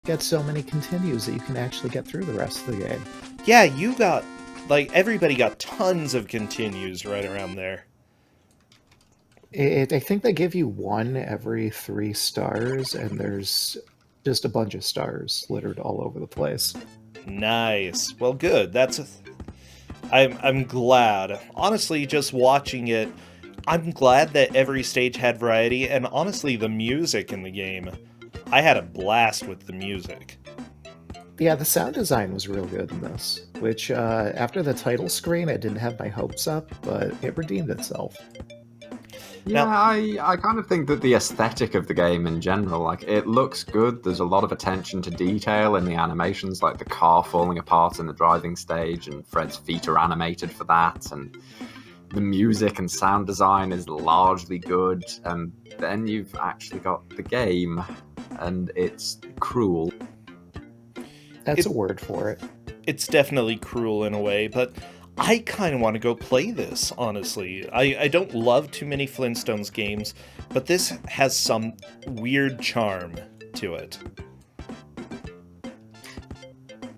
get so many continues that you can actually get through the rest of the game. Yeah, you got, like, everybody got tons of continues right around there. I think they give you one every 3 stars, and there's just a bunch of stars littered all over the place. Nice. Well, good. I'm glad. Honestly, just watching it, I'm glad that every stage had variety, and honestly, the music in the game, I had a blast with the music. Yeah, the sound design was real good in this, which, after the title screen, I didn't have my hopes up, but it redeemed itself. Yeah, I kind of think that the aesthetic of the game in general, like, it looks good. There's a lot of attention to detail in the animations, like the car falling apart in the driving stage, and Fred's feet are animated for that, and the music and sound design is largely good, and then you've actually got the game, and it's cruel. That's a word for it. It's definitely cruel in a way, but I kind of want to go play this, honestly. I don't love too many Flintstones games, but this has some weird charm to it.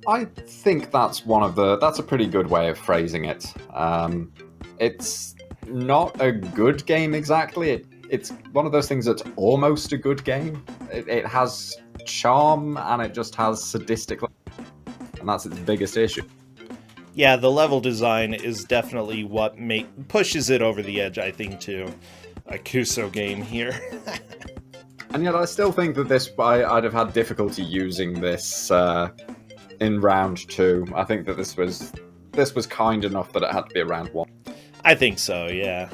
I think that's that's a pretty good way of phrasing it. It's not a good game exactly. It's one of those things that's almost a good game. It has charm, and it just has sadistic, and that's its biggest issue. Yeah, the level design is definitely what pushes it over the edge, I think, to a Kuso game here. And yet I still think that I'd have had difficulty using this in round 2. I think that this was kind enough that it had to be a round 1. I think so, yeah.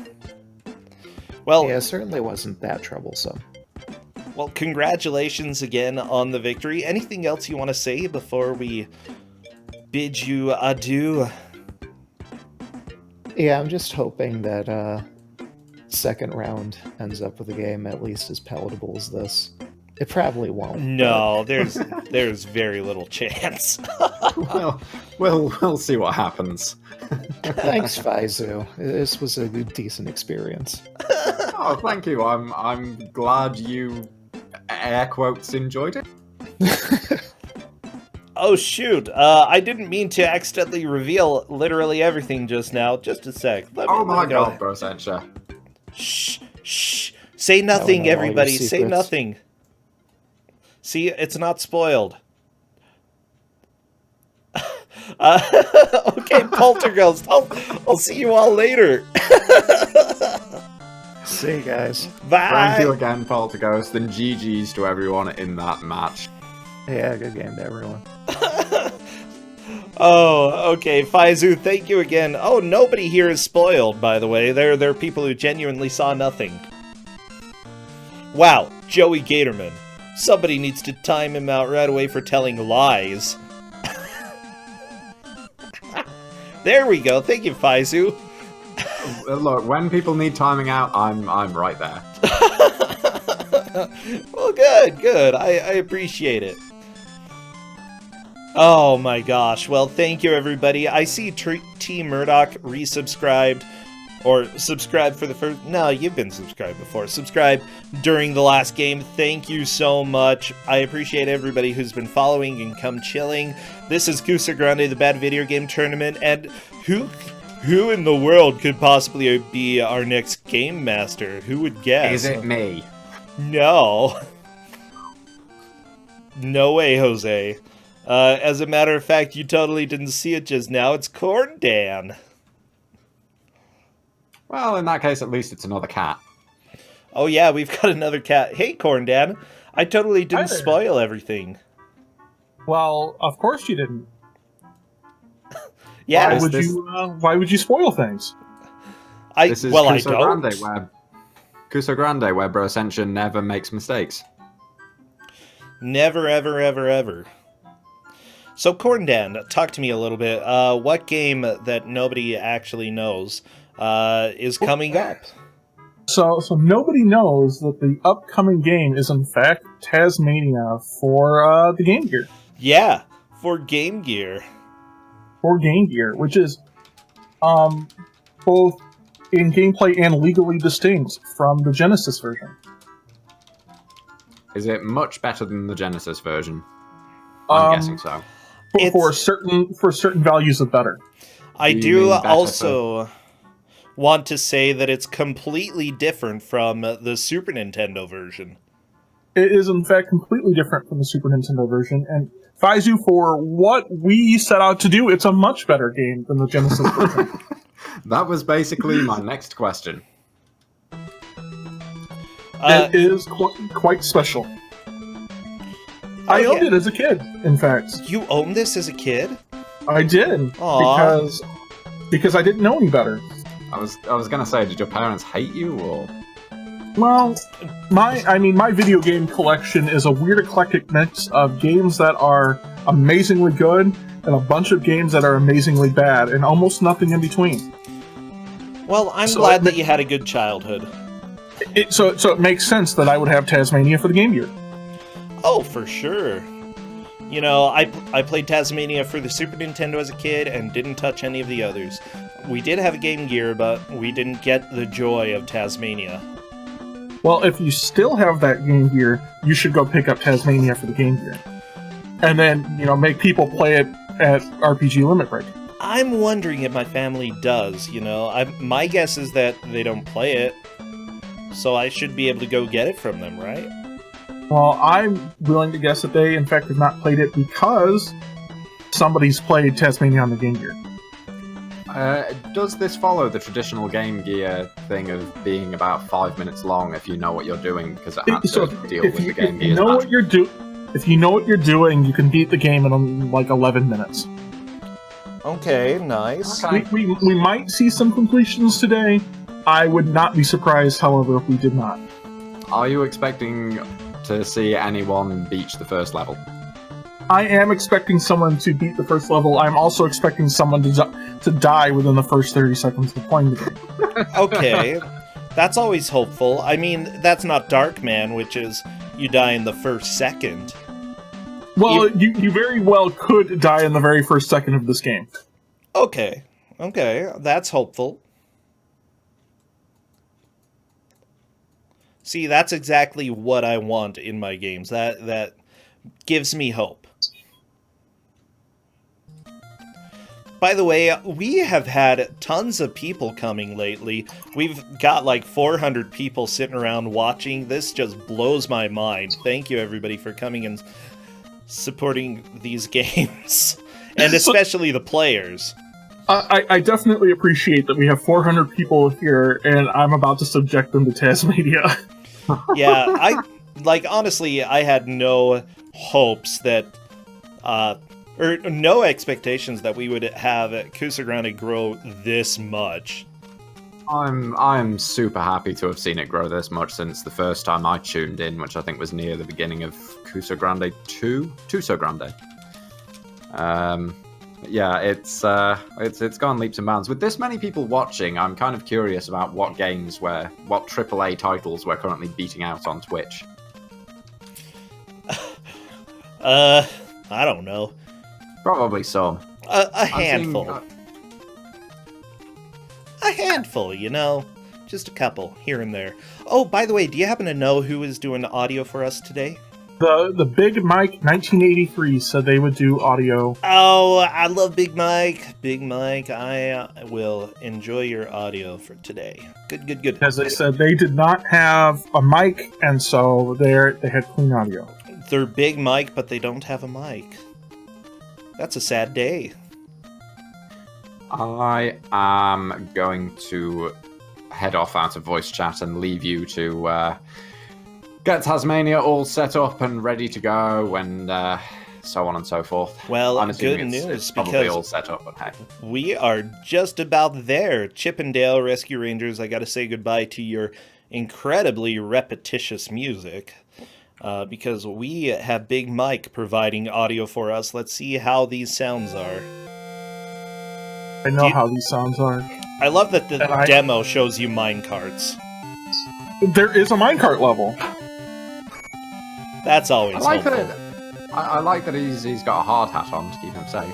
Well, yeah, it certainly wasn't that troublesome. Well, congratulations again on the victory. Anything else you want to say before we bid you adieu? Yeah, I'm just hoping that second round ends up with a game at least as palatable as this. It probably won't. No, there's very little chance. Well, we'll see what happens. Thanks, Faizu. This was a decent experience. Oh, thank you. I'm glad you, air quotes, enjoyed it. Oh shoot! I didn't mean to accidentally reveal literally everything just now. Just a sec. Oh my god, Bro Sencha. Shh, shh. Say nothing, everybody. Say nothing. See, it's not spoiled. Okay, Polterghost. I'll see you all later. See you guys. Bye. Thank you again, Polterghost, and GG's to everyone in that match. Yeah, good game to everyone. Oh, okay, Faizu, thank you again. Oh, nobody here is spoiled, by the way. There are people who genuinely saw nothing. Wow, Joey Gatorman. Somebody needs to time him out right away for telling lies. There we go. Thank you, Faizu. Look, when people need timing out, I'm right there. Well, good. I appreciate it. Oh my gosh. Well, thank you, everybody. I see T Murdoch resubscribed, or subscribed for the first... No, you've been subscribed before. Subscribe during the last game. Thank you so much. I appreciate everybody who's been following and come chilling. This is Kusogr4nde, the Bad Video Game Tournament, and who in the world could possibly be our next game master? Who would guess? Is it me? No. No way, Jose. As a matter of fact, you totally didn't see it just now. It's Corndan. Well, in that case, at least it's another cat. Oh yeah, we've got another cat. Hey, Corndan. I totally didn't spoil everything. Well, of course you didn't. Yeah. Why would you spoil things? This is I don't. Kusogr4nde, where Bro Sencha never makes mistakes. Never, ever, ever, ever. So, Corndan, talk to me a little bit. What game that nobody actually knows is coming up? So nobody knows that the upcoming game is in fact Taz-Mania for the Game Gear. Yeah, for Game Gear. For Game Gear, which is both in gameplay and legally distinct from the Genesis version. Is it much better than the Genesis version? I'm guessing so. For certain values of better. I Do you do mean better also want to say that it's completely different from the Super Nintendo version. It is, in fact, completely different from the Super Nintendo version, and Faizu, for what we set out to do, it's a much better game than the Genesis version. That was basically my next question. It is quite special. I owned it as a kid, in fact. You owned this as a kid? I did. Aw. Because I didn't know any better. I was gonna say, did your parents hate you, or? Well, my video game collection is a weird eclectic mix of games that are amazingly good and a bunch of games that are amazingly bad, and almost nothing in between. Well, I'm glad that you had a good childhood. So it makes sense that I would have Taz-Mania for the Game Gear. Oh, for sure. You know, I played Taz-Mania for the Super Nintendo as a kid and didn't touch any of the others. We did have a Game Gear, but we didn't get the joy of Taz-Mania. Well, if you still have that Game Gear, you should go pick up Taz-Mania for the Game Gear. And then, make people play it at RPG Limit Break. I'm wondering if my family does, my guess is that they don't play it, so I should be able to go get it from them, right? Well, I'm willing to guess that they, in fact, have not played it because somebody's played Taz-Mania on the Game Gear. Does this follow the traditional Game Gear thing of being about 5 minutes long if you know what you're doing, because it has to deal with the Game Gear's If you know what you're doing, you can beat the game in like 11 minutes. Okay, nice. Okay. We might see some completions today. I would not be surprised, however, if we did not. Are you expecting to see anyone beat the first level? I am expecting someone to beat the first level. I'm also expecting someone to die within the first 30 seconds of playing the game. Okay, that's always hopeful. I mean, that's not Darkman, which is you die in the first second. Well, you very well could die in the very first second of this game. Okay, that's hopeful. See, that's exactly what I want in my games. That gives me hope. By the way, we have had tons of people coming lately. We've got like 400 people sitting around watching. This just blows my mind. Thank you, everybody, for coming and supporting these games. And especially the players. I definitely appreciate that we have 400 people here, and I'm about to subject them to Taz-Mania. Yeah, honestly, I had no hopes that, or no expectations that we would have Kusogr4nde grow this much. I'm super happy to have seen it grow this much since the first time I tuned in, which I think was near the beginning of Kusogr4nde 2? Kusogr4nde. Yeah, it's gone leaps and bounds. With this many people watching, I'm kind of curious about what AAA titles we're currently beating out on Twitch. I don't know. Probably some. A handful. A handful, Just a couple, here and there. Oh, by the way, do you happen to know who is doing audio for us today? The Big Mike 1983 said they would do audio. Oh, I love Big Mike. Big Mike, I will enjoy your audio for today. Good. As they said, they did not have a mic, and so they had clean audio. They're Big Mike, but they don't have a mic. That's a sad day. I am going to head off out of voice chat and leave you to get Taz-Mania all set up and ready to go, and so on and so forth. Well, I'm good assuming news, it's probably because all set up, but hey. We are just about there. Chippendale Rescue Rangers, I gotta say goodbye to your incredibly repetitious music. Because we have Big Mike providing audio for us. Let's see how these sounds are. I know how these sounds are. I love that the demo shows you minecarts. There is a minecart level. That's always helpful. I like that he's got a hard hat on to keep him safe.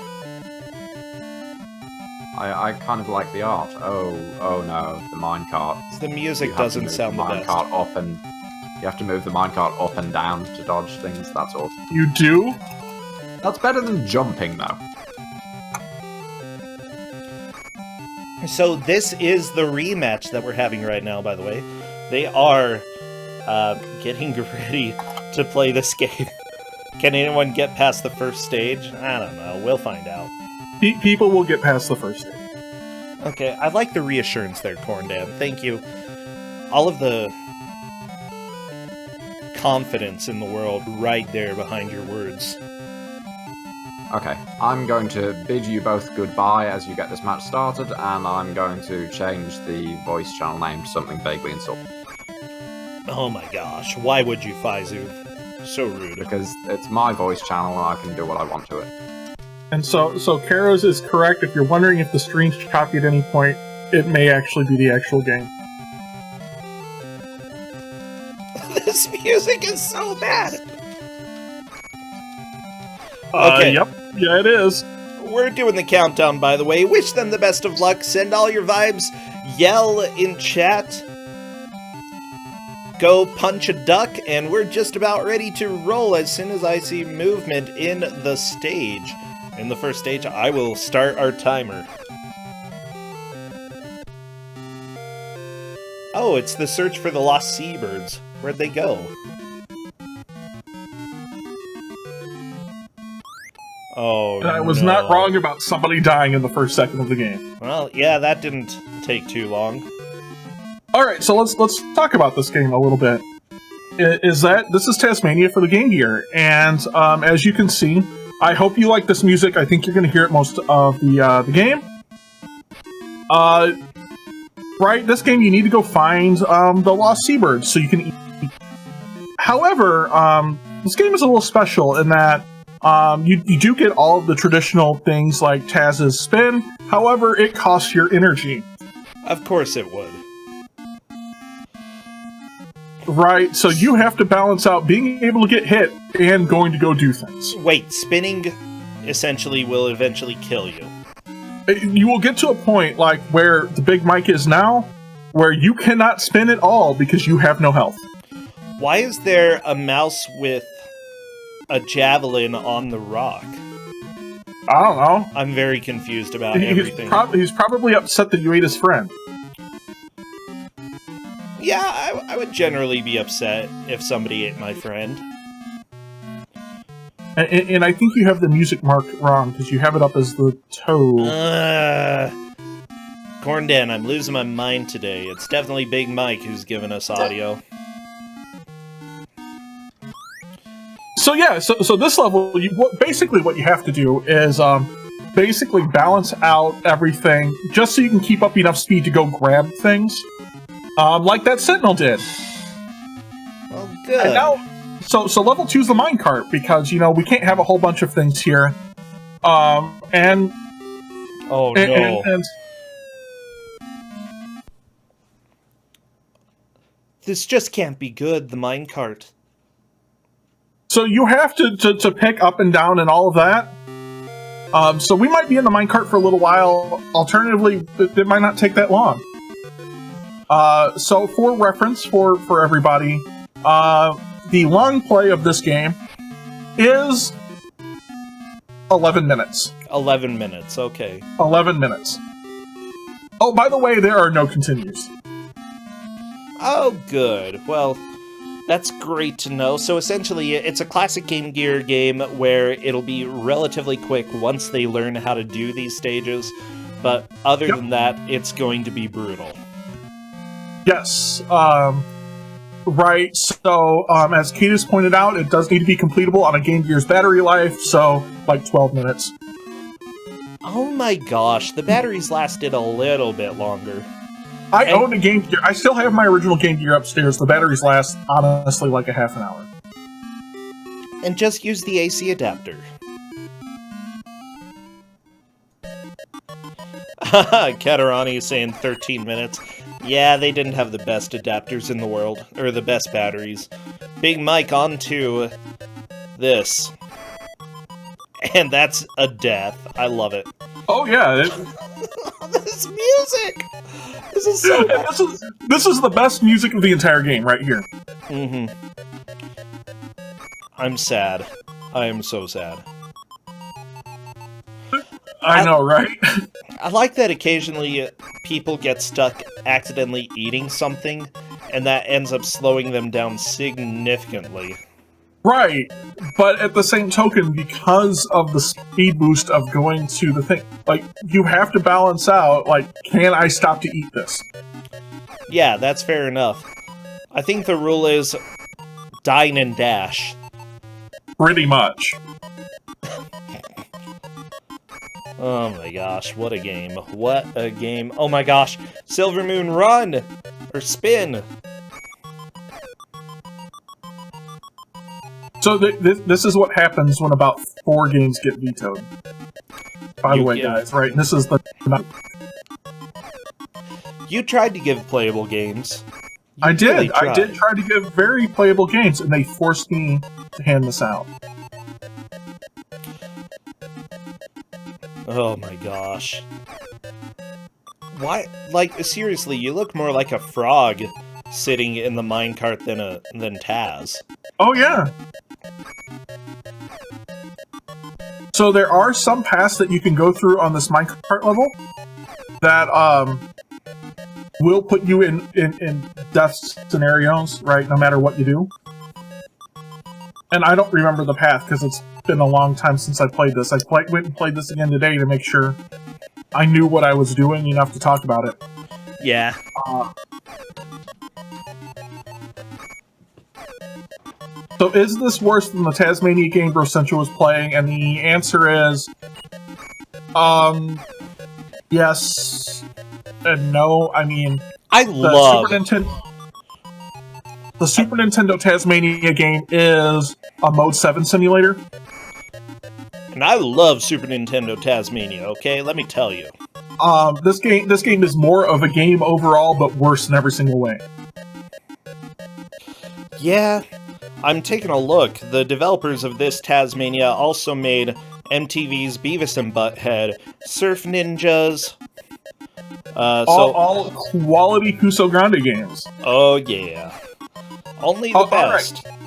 I kind of like the art. Oh no, the minecart. The music doesn't sound the best. You have to move the minecart up and down to dodge things. That's awesome. You do? That's better than jumping, though. So this is the rematch that we're having right now, by the way. They are getting ready to play this game. Can anyone get past the first stage? I don't know. We'll find out. People will get past the first stage. Okay, I like the reassurance there, Corndan. Thank you. All of the confidence in the world right there behind your words. Okay, I'm going to bid you both goodbye as you get this match started, and I'm going to change the voice channel name to something vaguely insulting. Oh my gosh, why would you, Faizu? So rude. Because it's my voice channel and I can do what I want to it. And so Karos is correct. If you're wondering if the screen's choppy at any point, it may actually be the actual game. This music is so bad! Okay. Yep. Yeah, it is. We're doing the countdown, by the way. Wish them the best of luck. Send all your vibes. Yell in chat. Go punch a duck. And we're just about ready to roll as soon as I see movement in the stage. In the first stage, I will start our timer. Oh, it's the search for the lost seabirds. Where'd they go? Oh, and I was not wrong about somebody dying in the first second of the game. Well, yeah, that didn't take too long. Alright, so let's talk about this game a little bit. This is Taz-Mania for the Game Gear, and as you can see, I hope you like this music. I think you're going to hear it most of the game. Right, this game you need to go find the lost seabirds so you can eat. However, this game is a little special in that you do get all of the traditional things like Taz's spin, however, it costs your energy. Of course it would. Right, so you have to balance out being able to get hit and going to go do things. Wait, spinning essentially will eventually kill you. You will get to a point like where the Big Mike is now, where you cannot spin at all because you have no health. Why is there a mouse with a javelin on the rock? I don't know. I'm very confused about everything. He's probably upset that you ate his friend. Yeah, I would generally be upset if somebody ate my friend. And I think you have the music marked wrong, because you have it up as the toe. Corndan, I'm losing my mind today. It's definitely Big Mike who's giving us audio. So yeah, so this level, basically what you have to do is basically balance out everything, just so you can keep up enough speed to go grab things. Like that Sentinel did. Well, good. And now, so level 2 is the minecart, because, we can't have a whole bunch of things here. Oh, no. And this just can't be good, the minecart. so you have to pick up and down and all of that. So we might be in the minecart for a little while. Alternatively, it might not take that long. So for reference for everybody, the long play of this game is 11 minutes. 11 minutes, okay. 11 minutes. Oh, by the way, there are no continues. Oh, good. Well, that's great to know. So essentially, it's a classic Game Gear game where it'll be relatively quick once they learn how to do these stages, but other than that, it's going to be brutal. Yes. Right, so as Kate has pointed out, it does need to be completable on a Game Gear's battery life, so like 12 minutes. Oh my gosh, the batteries lasted a little bit longer. I own a Game Gear. I still have my original Game Gear upstairs. The batteries last, honestly, like a half an hour. And just use the AC adapter. Katarani is saying 13 minutes. Yeah, they didn't have the best adapters in the world, or the best batteries. Big Mike onto this. And that's a death. I love it. Oh yeah. This music! This is so bad. This is the best music of the entire game right here. Mm-hmm. I'm sad. I am so sad. I know, right? I like that occasionally people get stuck accidentally eating something, and that ends up slowing them down significantly. Right, but at the same token, because of the speed boost of going to the thing, like, you have to balance out, like, can I stop to eat this? Yeah, that's fair enough. I think the rule is dine and dash. Pretty much. Oh my gosh, what a game. What a game. Oh my gosh, Silver Moon, run! Or spin! So this is what happens when about 4 games get vetoed. By the way, guys, right? This is the... You tried to give playable games. I did try to give very playable games, and they forced me to hand this out. Oh my gosh. Why? Like, seriously, you look more like a frog sitting in the minecart than Taz. Oh, yeah. So there are some paths that you can go through on this minecart level that will put you in death scenarios, right, no matter what you do. And I don't remember the path because it's been a long time since I played this. I went and played this again today to make sure I knew what I was doing enough to talk about it. Yeah. So is this worse than the Taz-Mania game Bro Central was playing? And the answer is... yes and no. I mean... The Super Nintendo Taz-Mania game is a Mode 7 simulator. And I love Super Nintendo Taz-Mania, okay? Let me tell you. This game is more of a game overall, but worse in every single way. Yeah, I'm taking a look. The developers of this Taz-Mania also made MTV's Beavis and Butthead, Surf Ninjas. All quality Kusogr4nde games. Oh yeah, only the best. Right.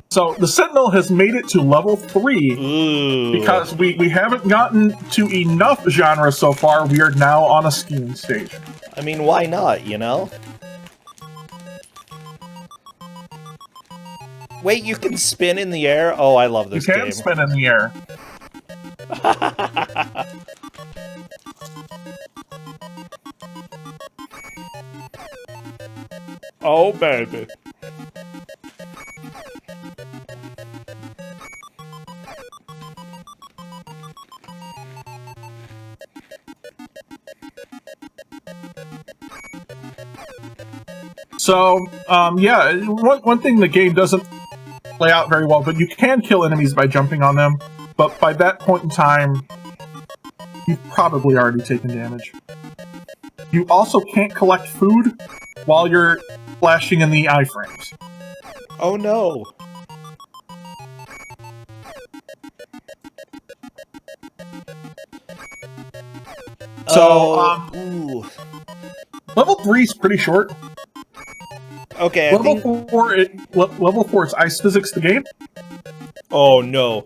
So the Sentinel has made it to level 3. Ooh. Because we haven't gotten to enough genres so far. We are now on a skiing stage. I mean, why not, you know? Wait, you can spin in the air? Oh, I love this game. You can spin in the air. Oh, baby. So, yeah, one thing the game doesn't play out very well, but you can kill enemies by jumping on them, but by that point in time, you've probably already taken damage. You also can't collect food while you're flashing in the iframes. Oh no! So, ooh. Level 3 is pretty short. Okay, level 4 is Ice Physics the game. Oh no.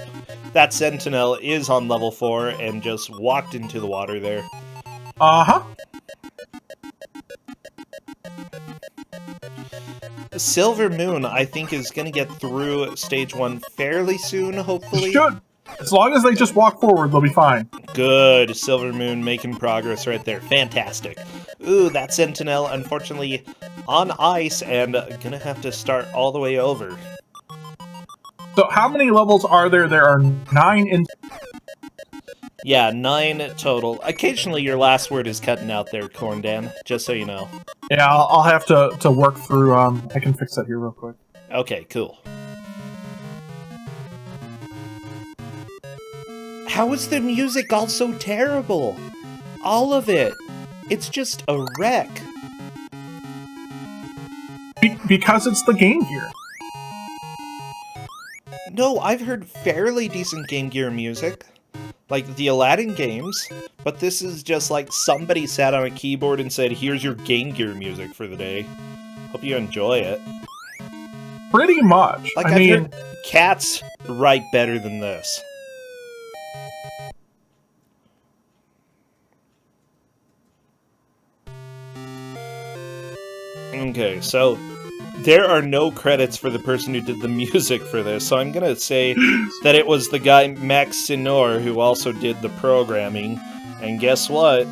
That Sentinel is on level 4 and just walked into the water there. Uh-huh. Silver Moon, I think, is going to get through Stage 1 fairly soon, hopefully. Should. As long as they just walk forward, they'll be fine. Good. Silver Moon making progress right there. Fantastic. Ooh, that Sentinel, unfortunately, on ice and gonna have to start all the way over. So how many levels are there? There are 9 in... Yeah, 9 total. Occasionally your last word is cutting out there, Corndan, just so you know. Yeah, I'll have to work through, I can fix that here real quick. Okay, cool. How is the music all so terrible? All of it. It's just a wreck. Because it's the Game Gear. No, I've heard fairly decent Game Gear music. Like the Aladdin games. But this is just like somebody sat on a keyboard and said, here's your Game Gear music for the day. Hope you enjoy it. Pretty much. Like, I've heard Cats write better than this. Okay, so there are no credits for the person who did the music for this, so I'm gonna say that it was the guy Max Sinor who also did the programming. And guess what?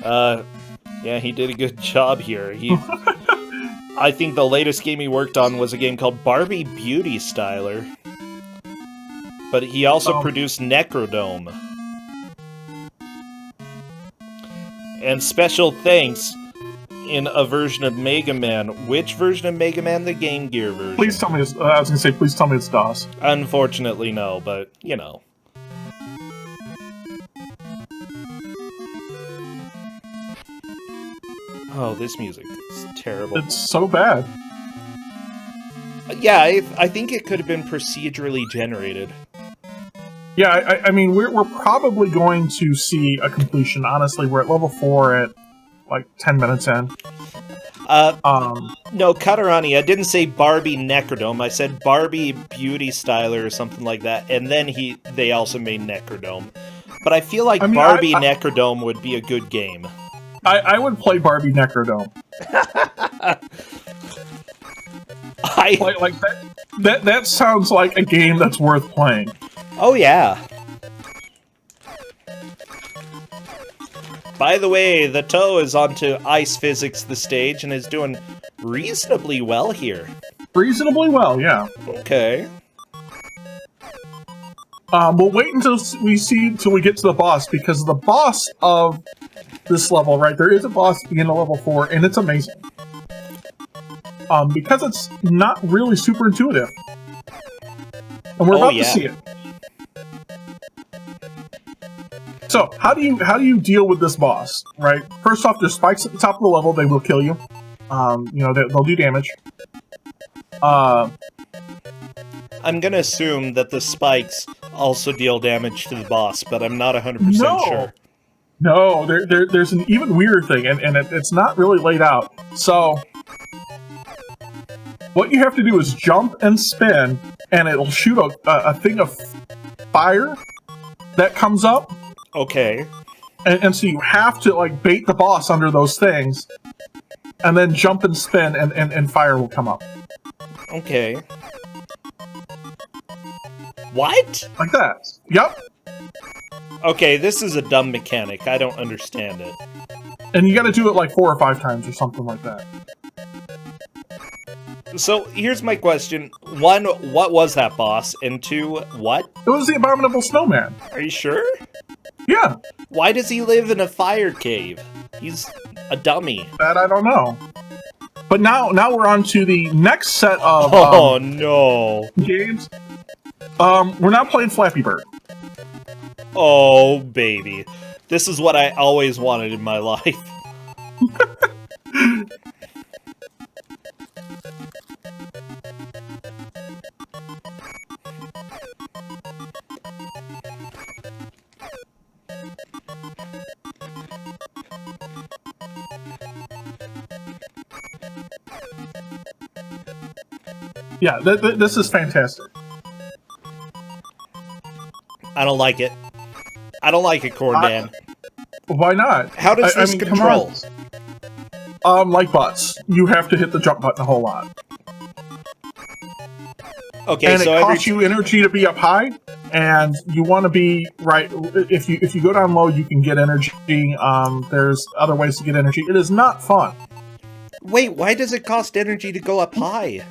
Yeah, he did a good job here. I think the latest game he worked on was a game called Barbie Beauty Styler. But he also produced Necrodome. And special thanks in a version of Mega Man. Which version of Mega Man? The Game Gear version. Please tell me it's... I was going to say, please tell me it's DOS. Unfortunately, no, but, you know. Oh, this music is terrible. It's so bad. Yeah, I think it could have been procedurally generated. Yeah, I mean, we're probably going to see a completion. Honestly, we're at level 4 at, like, 10 minutes in. No, Katarani, I didn't say Barbie Necrodome. I said Barbie Beauty Styler or something like that, and then they also made Necrodome. But I feel like Barbie Necrodome would be a good game. I would play Barbie Necrodome. Like that sounds like a game that's worth playing. Oh yeah. By the way, the toe is onto Ice Physics the stage and is doing reasonably well here. Reasonably well, yeah. Okay. We'll wait until we get to the boss, because the boss of this level, right, there is a boss at the beginning of level 4, and it's amazing. Because it's not really super intuitive. And we're about to see it. So, how do you deal with this boss, right? First off, there's spikes at the top of the level, they will kill you. They'll do damage. I'm gonna assume that the spikes also deal damage to the boss, but I'm not 100% sure. No, there's an even weirder thing, and it's not really laid out. So, what you have to do is jump and spin, and it'll shoot a thing of fire that comes up. Okay. And so you have to, like, bait the boss under those things, and then jump and spin, and fire will come up. Okay. What? Like that. Yep. Okay, this is a dumb mechanic. I don't understand it. And you gotta do it like 4 or 5 times or something like that. So, here's my question. 1, what was that boss? And 2, what? It was the Abominable Snowman. Are you sure? Yeah. Why does he live in a fire cave? He's a dummy. That I don't know. But now we're on to the next set of no. games. We're now playing Flappy Bird. Oh, baby. This is what I always wanted in my life. Yeah, this is fantastic. I don't like it. I don't like it, Corndan. Why not? How does this control? Like butts. You have to hit the jump button a whole lot. Okay, and so it costs you energy to be up high, and you want to be right. If you go down low, you can get energy. There's other ways to get energy. It is not fun. Wait, why does it cost energy to go up high?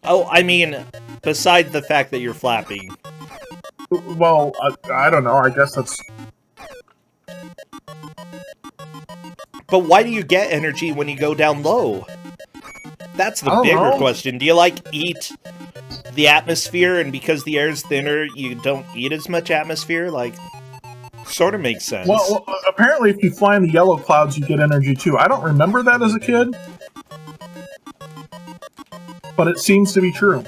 Oh, I mean, besides the fact that you're flapping. Well, I don't know. I guess that's... But why do you get energy when you go down low? That's the bigger question. Do you, like, eat the atmosphere, and because the air's thinner, you don't eat as much atmosphere? Like, sort of makes sense. Well, apparently if you fly in the yellow clouds, you get energy, too. I don't remember that as a kid. But it seems to be true.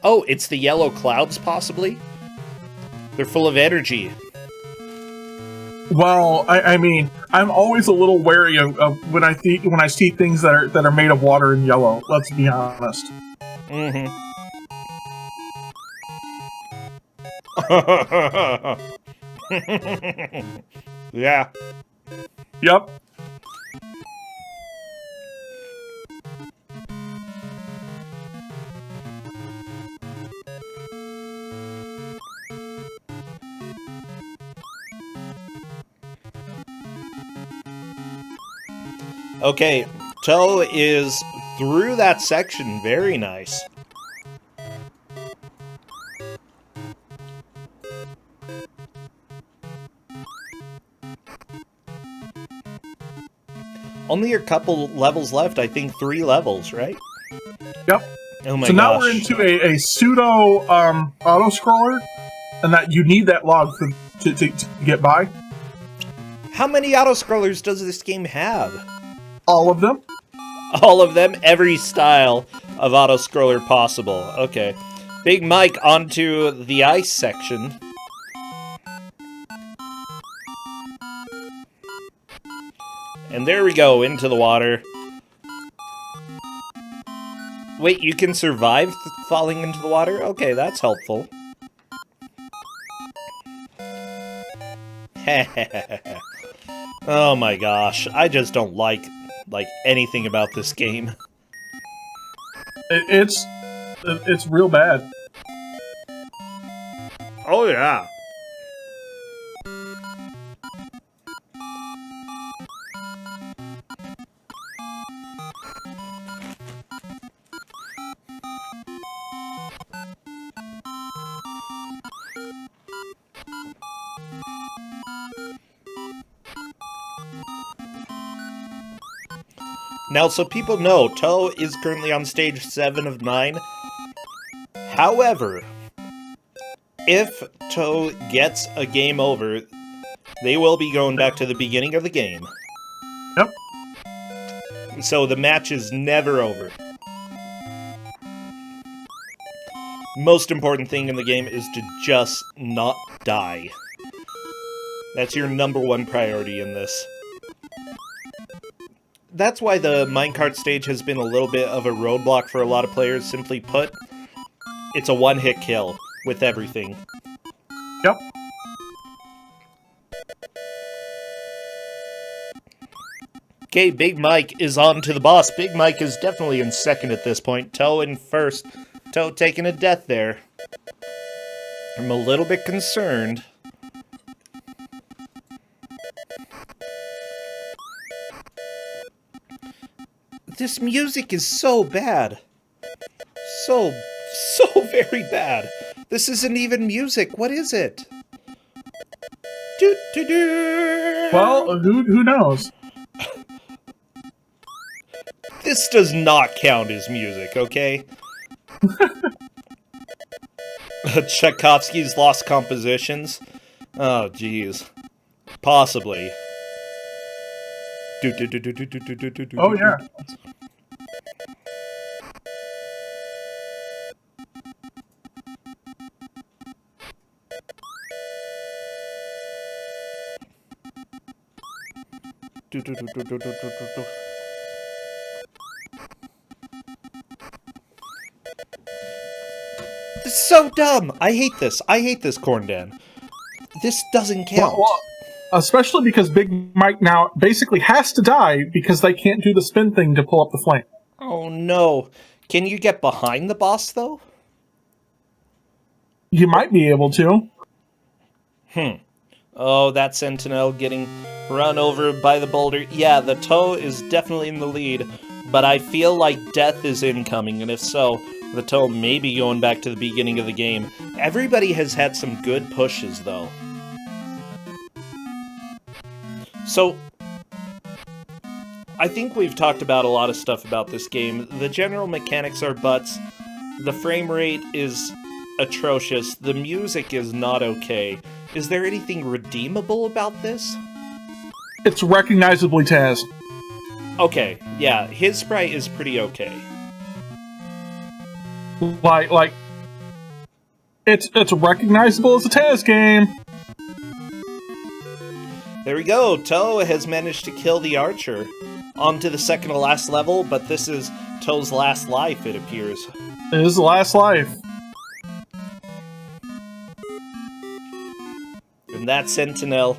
Oh, it's the yellow clouds, possibly? They're full of energy. Well, I mean, I'm always a little wary of when I see things that are made of water and yellow. Let's be honest. Mm-hmm. Yeah. Yep. Okay, Toe is through that section. Very nice. Only a couple levels left. I think 3 levels, right? Yep. Oh my so now gosh. we're into a pseudo auto scroller, and that you need that log to get by. How many auto-scrollers does this game have? All of them. All of them? Every style of auto-scroller possible. Okay. Big Mike onto the ice section. And there we go, into the water. Wait, you can survive falling into the water? Okay, that's helpful. Oh my gosh, I just don't like anything about this game. It's real bad. Oh yeah. Now, so people know, Toe is currently on stage 7 of 9. However, if Toe gets a game over, they will be going back to the beginning of the game. Yep. So the match is never over. Most important thing in the game is to just not die. That's your #1 priority in this. That's why the minecart stage has been a little bit of a roadblock for a lot of players. Simply put, it's a one-hit kill with everything. Yep. Okay, Big Mike is on to the boss. Big Mike is definitely in second at this point. Toe in first. Toe taking a death there. I'm a little bit concerned. This music is so bad. So very bad. This isn't even music. What is it? Well, who knows? This does not count as music, okay? Tchaikovsky's Lost Compositions? Oh, jeez. Possibly. Oh, yeah. This is so dumb! I hate this. I hate this, Corndan. This doesn't count. Well, especially because Big Mike now basically has to die because they can't do the spin thing to pull up the flame. Oh no. Can you get behind the boss, though? You might be able to. Oh, that Sentinel getting run over by the boulder. Yeah, the Toe is definitely in the lead, but I feel like death is incoming, and if so, the Toe may be going back to the beginning of the game. Everybody has had some good pushes, though. So, I think we've talked about a lot of stuff about this game. The general mechanics are butts. The frame rate is atrocious. The music is not okay. Is there anything redeemable about this? It's recognizably Taz. Okay, yeah, his sprite is pretty okay. Like, it's recognizable as a Taz game. There we go, Toe has managed to kill the archer. On to the second to last level, but this is Toe's last life, it appears. It is the last life. And that Sentinel,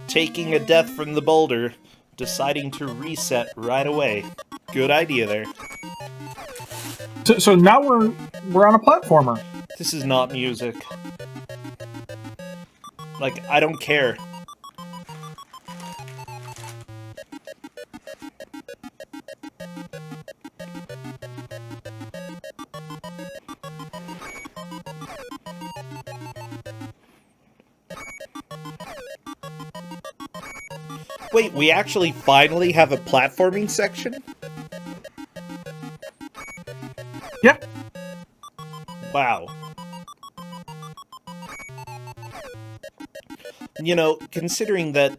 taking a death from the boulder, deciding to reset right away. Good idea there. So now we're on a platformer. This is not music. Like, I don't care. Wait, we actually finally have a platforming section? Yeah. Wow. You know, considering that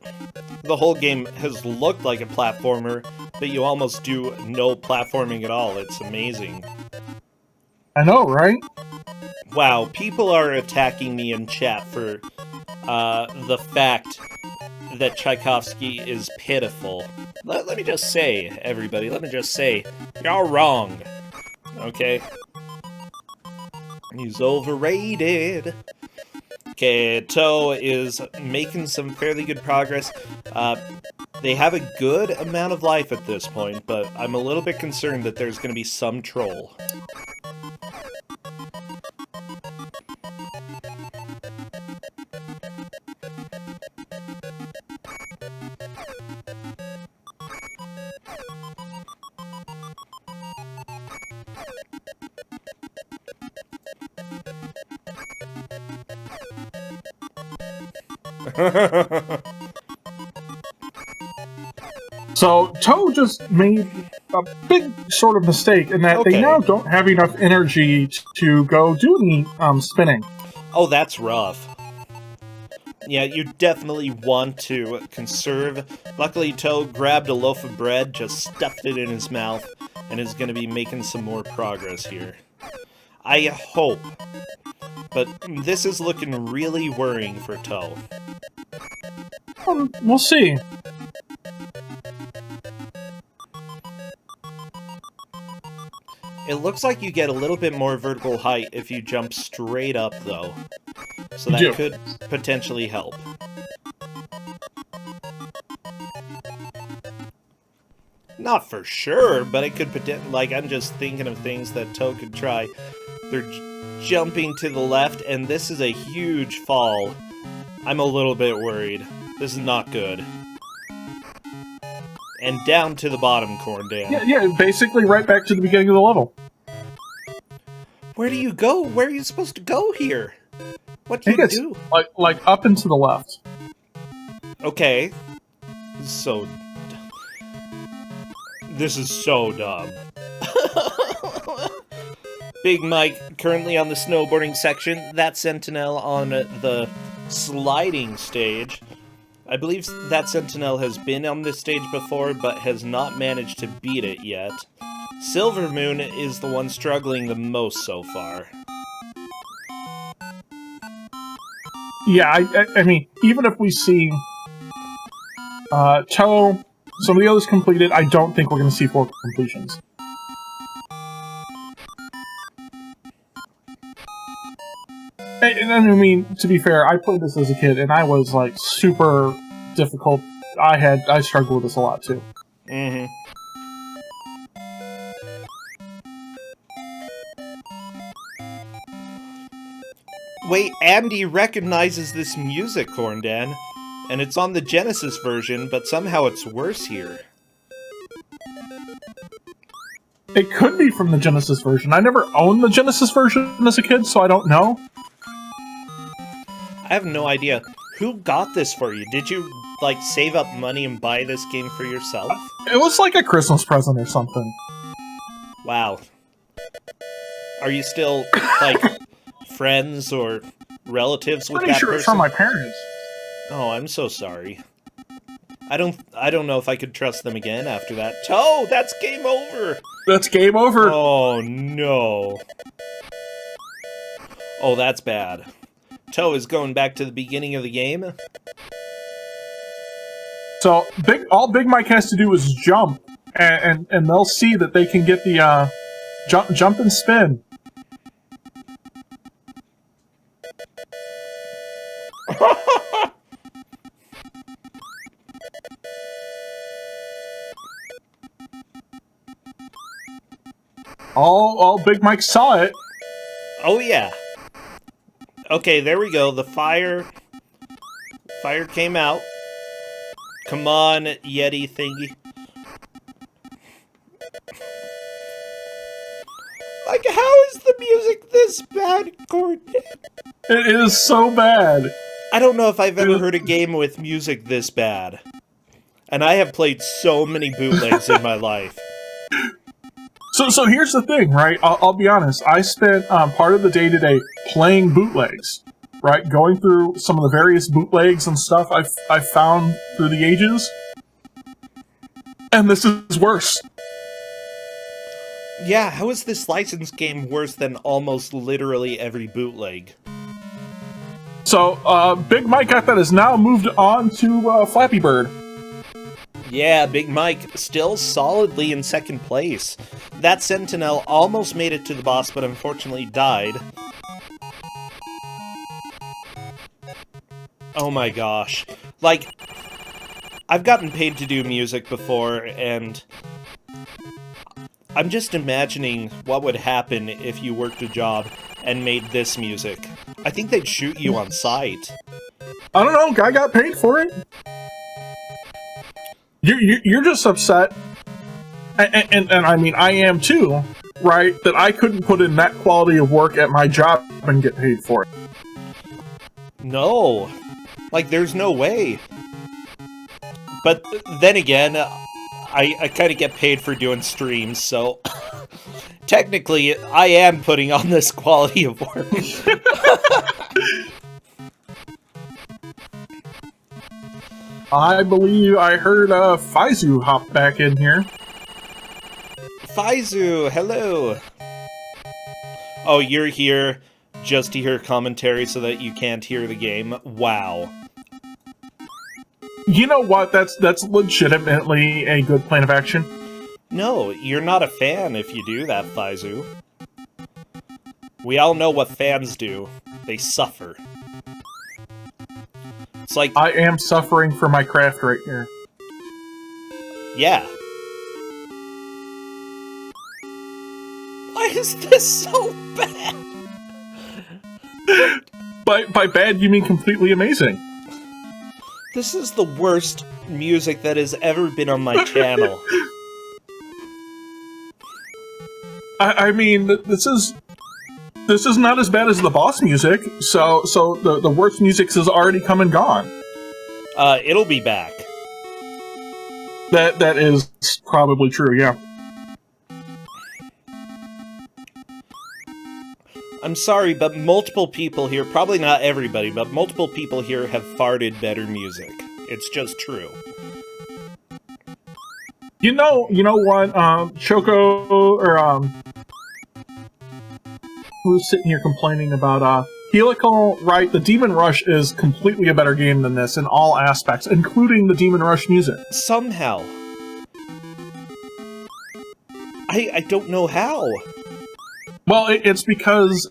the whole game has looked like a platformer, but you almost do no platforming at all, it's amazing. I know, right? Wow, people are attacking me in chat for the fact that Tchaikovsky is pitiful. Let me just say, everybody, let me just say, y'all wrong. Okay? He's overrated. Okay, Toe is making some fairly good progress. They have a good amount of life at this point, but I'm a little bit concerned that there's going to be some troll. So Toe just made a big sort of mistake in that Okay. they now don't have enough energy to go do any spinning. Oh, that's rough. Yeah, you definitely want to conserve. Luckily, Toe grabbed a loaf of bread, just stuffed it in his mouth, and is going to be making some more progress here. I hope. But this is looking really worrying for Toe. We'll see. It looks like you get a little bit more vertical height if you jump straight up, though. So that You do. could potentially help. Not for sure, but it could like, I'm just thinking of things that Toe could try. They're jumping to the left, and this is a huge fall. I'm a little bit worried. This is not good. And down to the bottom, Corndan. Yeah, basically right back to the beginning of the level. Where do you go? Where are you supposed to go here? What I do you think it's do? like up and to the left. Okay. So... This is so dumb. Big Mike currently on the snowboarding section. That Sentinel on the sliding stage. I believe that Sentinel has been on this stage before, but has not managed to beat it yet. Silver Moon is the one struggling the most so far. Yeah, I mean, even if we see Toe, some of the others completed, I don't think we're going to see 4 completions. And I mean, to be fair, I played this as a kid, and I was, like, super difficult. I struggled with this a lot, too. Mm-hmm. Wait, Andy recognizes this music, Corndan, and it's on the Genesis version, but somehow it's worse here. It could be from the Genesis version. I never owned the Genesis version as a kid, so I don't know. I have no idea. Who got this for you? Did you, like, save up money and buy this game for yourself? It was like a Christmas present or something. Wow. Are you still, like, friends or relatives with Pretty that sure person? it's from my parents. Oh, I'm so sorry. I don't know if I could trust them again after that. Oh, that's game over! That's game over. Oh, no. Oh, that's bad. Toe is going back to the beginning of the game. So all Big Mike has to do is jump, and they'll see that they can get the jump and spin. All Big Mike saw it. Oh, yeah. Okay, there we go. The fire came out. Come on, Yeti thingy. Like, how is the music this bad, Gordon? It is so bad. I don't know if I've ever heard a game with music this bad. And I have played so many bootlegs in my life. So here's the thing, right? I'll be honest. I spent part of the day today playing bootlegs, right? Going through some of the various bootlegs and stuff I found through the ages. And this is worse. Yeah, how is this licensed game worse than almost literally every bootleg? So, Big Mike got that has now moved on to Flappy Bird. Yeah, Big Mike still solidly in second place. That Sentinel almost made it to the boss, but unfortunately died. Oh my gosh. Like, I've gotten paid to do music before, and I'm just imagining what would happen if you worked a job and made this music. I think they'd shoot you on sight. I don't know, guy got paid for it. You're just upset, and I mean, I am too, right, that I couldn't put in that quality of work at my job and get paid for it. No. Like, there's no way. But then again, I kind of get paid for doing streams, so technically, I am putting on this quality of work. I believe I heard Faizu hop back in here. Faizu, hello! Oh, you're here just to hear commentary so that you can't hear the game? Wow. You know what? That's legitimately a good plan of action. No, you're not a fan if you do that, Faizu. We all know what fans do. They suffer. It's like... I am suffering for my craft right here. Yeah. Why is this so bad? By bad, you mean completely amazing. This is the worst music that has ever been on my channel. I mean, this is not as bad as the boss music, so the worst music has already come and gone. It'll be back. That is probably true, yeah. I'm sorry, but multiple people here, probably not everybody, but multiple people here have farted better music. It's just true. You know what, Choco, or, who's sitting here complaining about, Helical, right, the Demon Rush is completely a better game than this in all aspects, including the Demon Rush music. Somehow. I don't know how. Well, it's because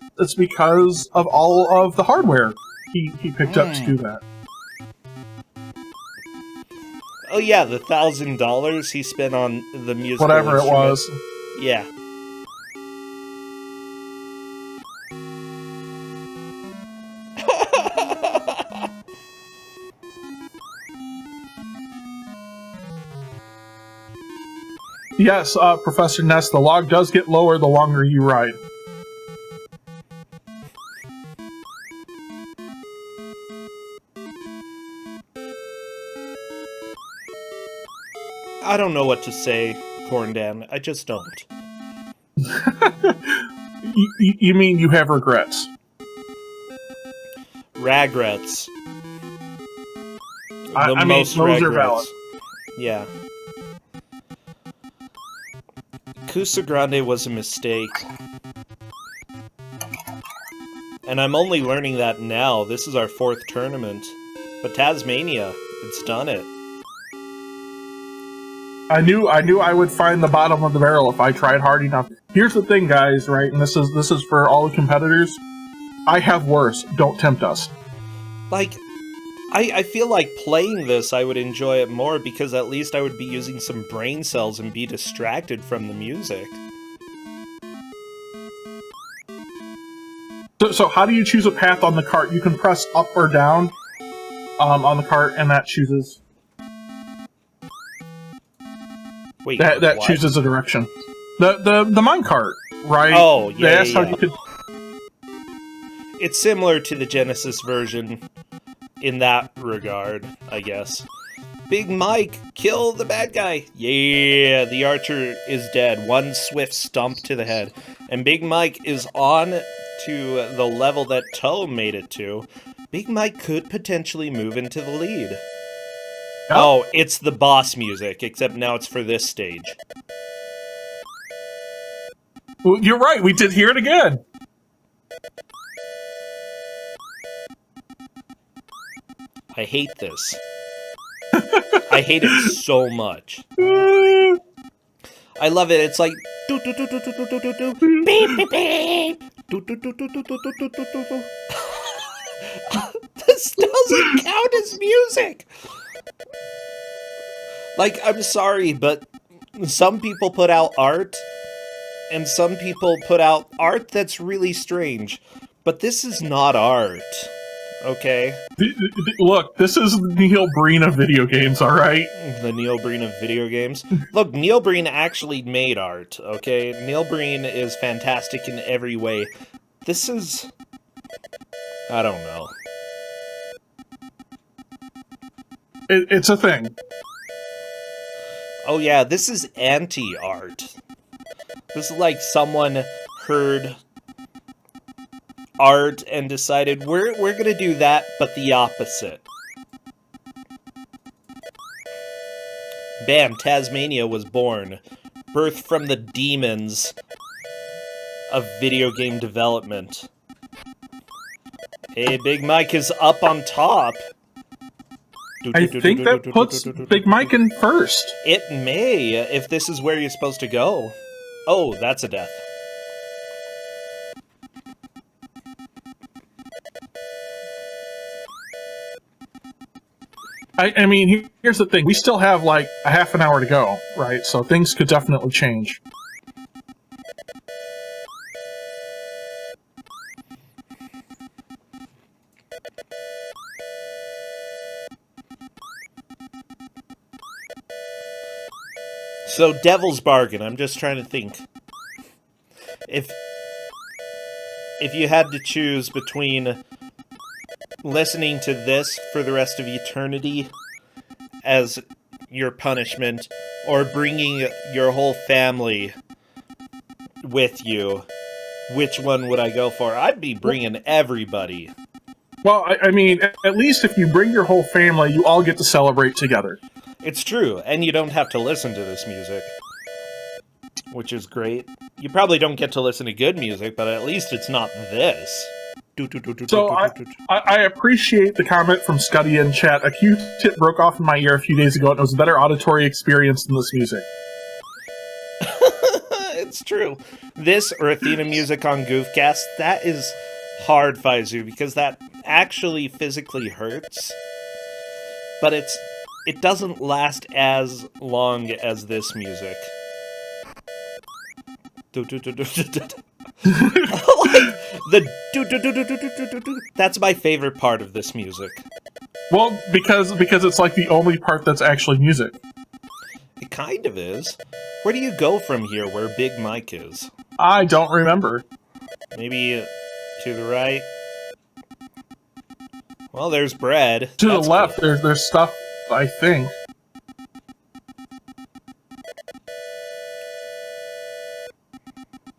of all of the hardware he picked up to do that. Oh yeah, the $1,000 he spent on the music. Whatever it was. Yeah. Yes, Professor Ness, the log does get lower the longer you ride. I don't know what to say, Corndan. I just don't. You mean you have regrets? Regrets. I mean, those are valid. Yeah. Kusogr4nde was a mistake. And I'm only learning that now. This is our 4th tournament. But Taz-Mania, it's done it. I knew I would find the bottom of the barrel if I tried hard enough. Here's the thing, guys, right? And this is for all the competitors. I have worse. Don't tempt us. Like, I feel like playing this I would enjoy it more because at least I would be using some brain cells and be distracted from the music. So how do you choose a path on the cart? You can press up or down on the cart, and that chooses... Wait, that what? chooses a direction. The minecart, right? Oh, yeah, That's how you could... It's similar to the Genesis version in that regard, I guess. Big Mike, kill the bad guy. Yeah, the archer is dead. One swift stomp to the head. And Big Mike is on to the level that Toe made it to. Big Mike could potentially move into the lead. Yep. Oh, it's the boss music, except now it's for this stage. Well, you're right, we did hear it again. I hate this. I hate it so much. I love it. It's like beep beep beep. This doesn't count as music. Like, I'm sorry, but some people put out art, and some people put out art that's really strange. But this is not art. Okay? Look, this is Neil Breen of video games, alright? The Neil Breen of video games. Look, Neil Breen actually made art, okay? Neil Breen is fantastic in every way. This is... I don't know. It's a thing. Oh yeah, this is anti-art. This is like someone heard art and decided, we're gonna do that, but the opposite. Bam, Taz-Mania was born. Birthed from the demons of video game development. Hey, Big Mike is up on top. I think that puts Big Mike in first. It may, if this is where you're supposed to go. Oh, that's a death. I mean, here's the thing. We still have, like, a half an hour to go, right? So things could definitely change. So, Devil's Bargain, I'm just trying to think. If you had to choose between listening to this for the rest of eternity as your punishment, or bringing your whole family with you, which one would I go for? I'd be bringing everybody. Well, I mean, at least if you bring your whole family, you all get to celebrate together. It's true, and you don't have to listen to this music, which is great. You probably don't get to listen to good music, but at least it's not this. So I appreciate the comment from Scuddy in chat. A Q-tip broke off in my ear a few days ago, and it was a better auditory experience than this music. It's true. This or Athena music on Goofcast, that is hard, Faizu, because that actually physically hurts. But it doesn't last as long as this music. That's my favorite part of this music. Well, because it's like the only part that's actually music. It kind of is. Where do you go from here where Big Mike is? I don't remember. Maybe to the right? Well, there's bread. To That's the left, cool. there's stuff, I think.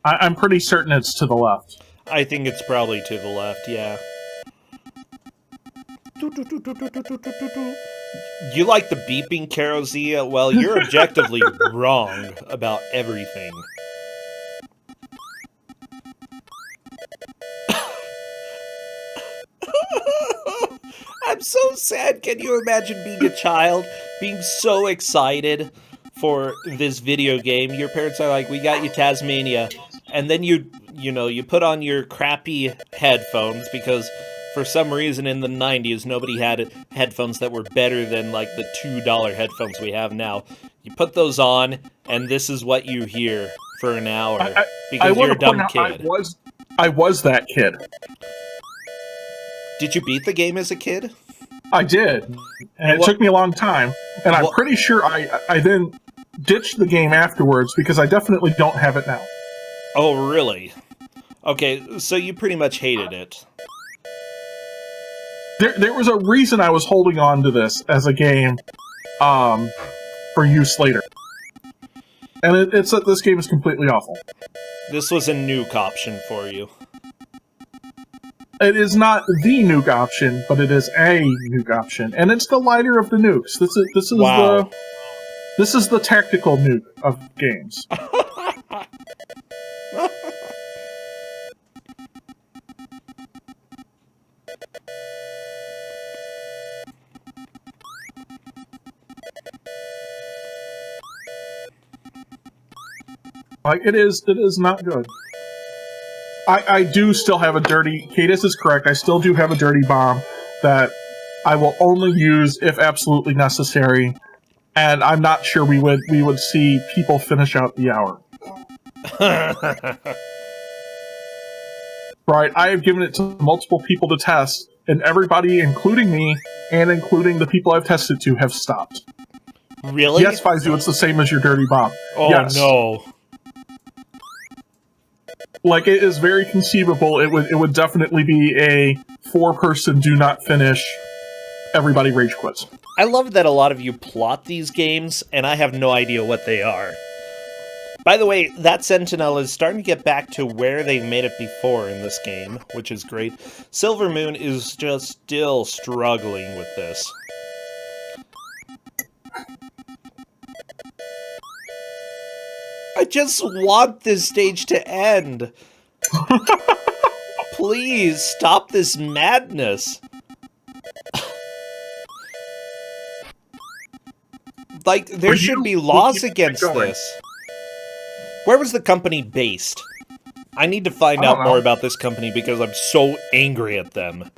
I'm pretty certain it's to the left. I think it's probably to the left, yeah. You like the beeping, Karozia? Well, you're objectively wrong about everything. I'm so sad. Can you imagine being a child, being so excited for this video game? Your parents are like, we got you Taz-Mania. And then you put on your crappy headphones because for some reason in the 90s, nobody had headphones that were better than like the $2 headphones we have now. You put those on, and this is what you hear for an hour because you're a dumb kid. I was that kid. Did you beat the game as a kid? I did, and it took me a long time. And I'm pretty sure I then ditched the game afterwards because I definitely don't have it now. Oh, really? Okay, so you pretty much hated it. There was a reason I was holding on to this as a game for use later. And it's that this game is completely awful. This was a nuke option for you. It is not the nuke option, but it is a nuke option, and it's the lighter of the nukes. Wow. This is the tactical nuke of games. Like, it is not good. I do still have a dirty... Cadis is correct, I still do have a dirty bomb that I will only use if absolutely necessary, and I'm not sure we would see people finish out the hour. Right, I have given it to multiple people to test, and everybody, including me, and including the people I've tested to, have stopped. Really? Yes, Faizu, it's the same as your dirty bomb. Oh, yes. no. Like, it is very conceivable. It would definitely be a 4-person do not finish, everybody rage quits. I love that a lot of you plot these games, and I have no idea what they are. By the way, that Sentinel is starting to get back to where they've made it before in this game, which is great. Silver Moon is just still struggling with this. I just want this stage to end. Please stop this madness. Like, there should be laws against this. Where was the company based? I need to find out more about this company because I'm so angry at them.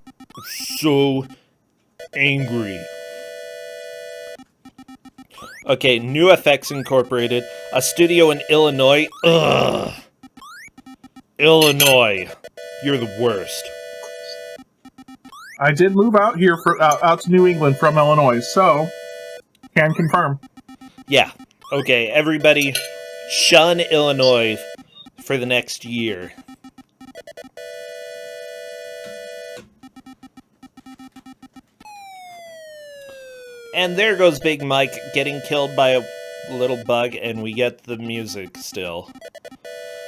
I'm so angry. Okay, New FX Incorporated, a studio in Illinois. Ugh. Illinois, you're the worst. I did move out here out to New England from Illinois, so can confirm. Yeah. Okay, everybody, shun Illinois for the next year. And there goes Big Mike getting killed by a little bug, and we get the music still.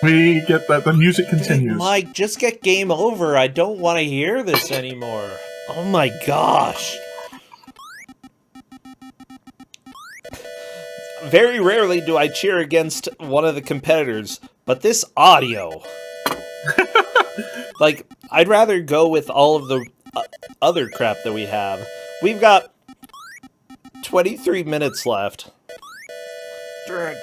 We get that the music continues. Big Mike, just get game over. I don't want to hear this anymore. Oh my gosh. Very rarely do I cheer against one of the competitors, but this audio... like, I'd rather go with all of the other crap that we have. We've got 23 minutes left. I'm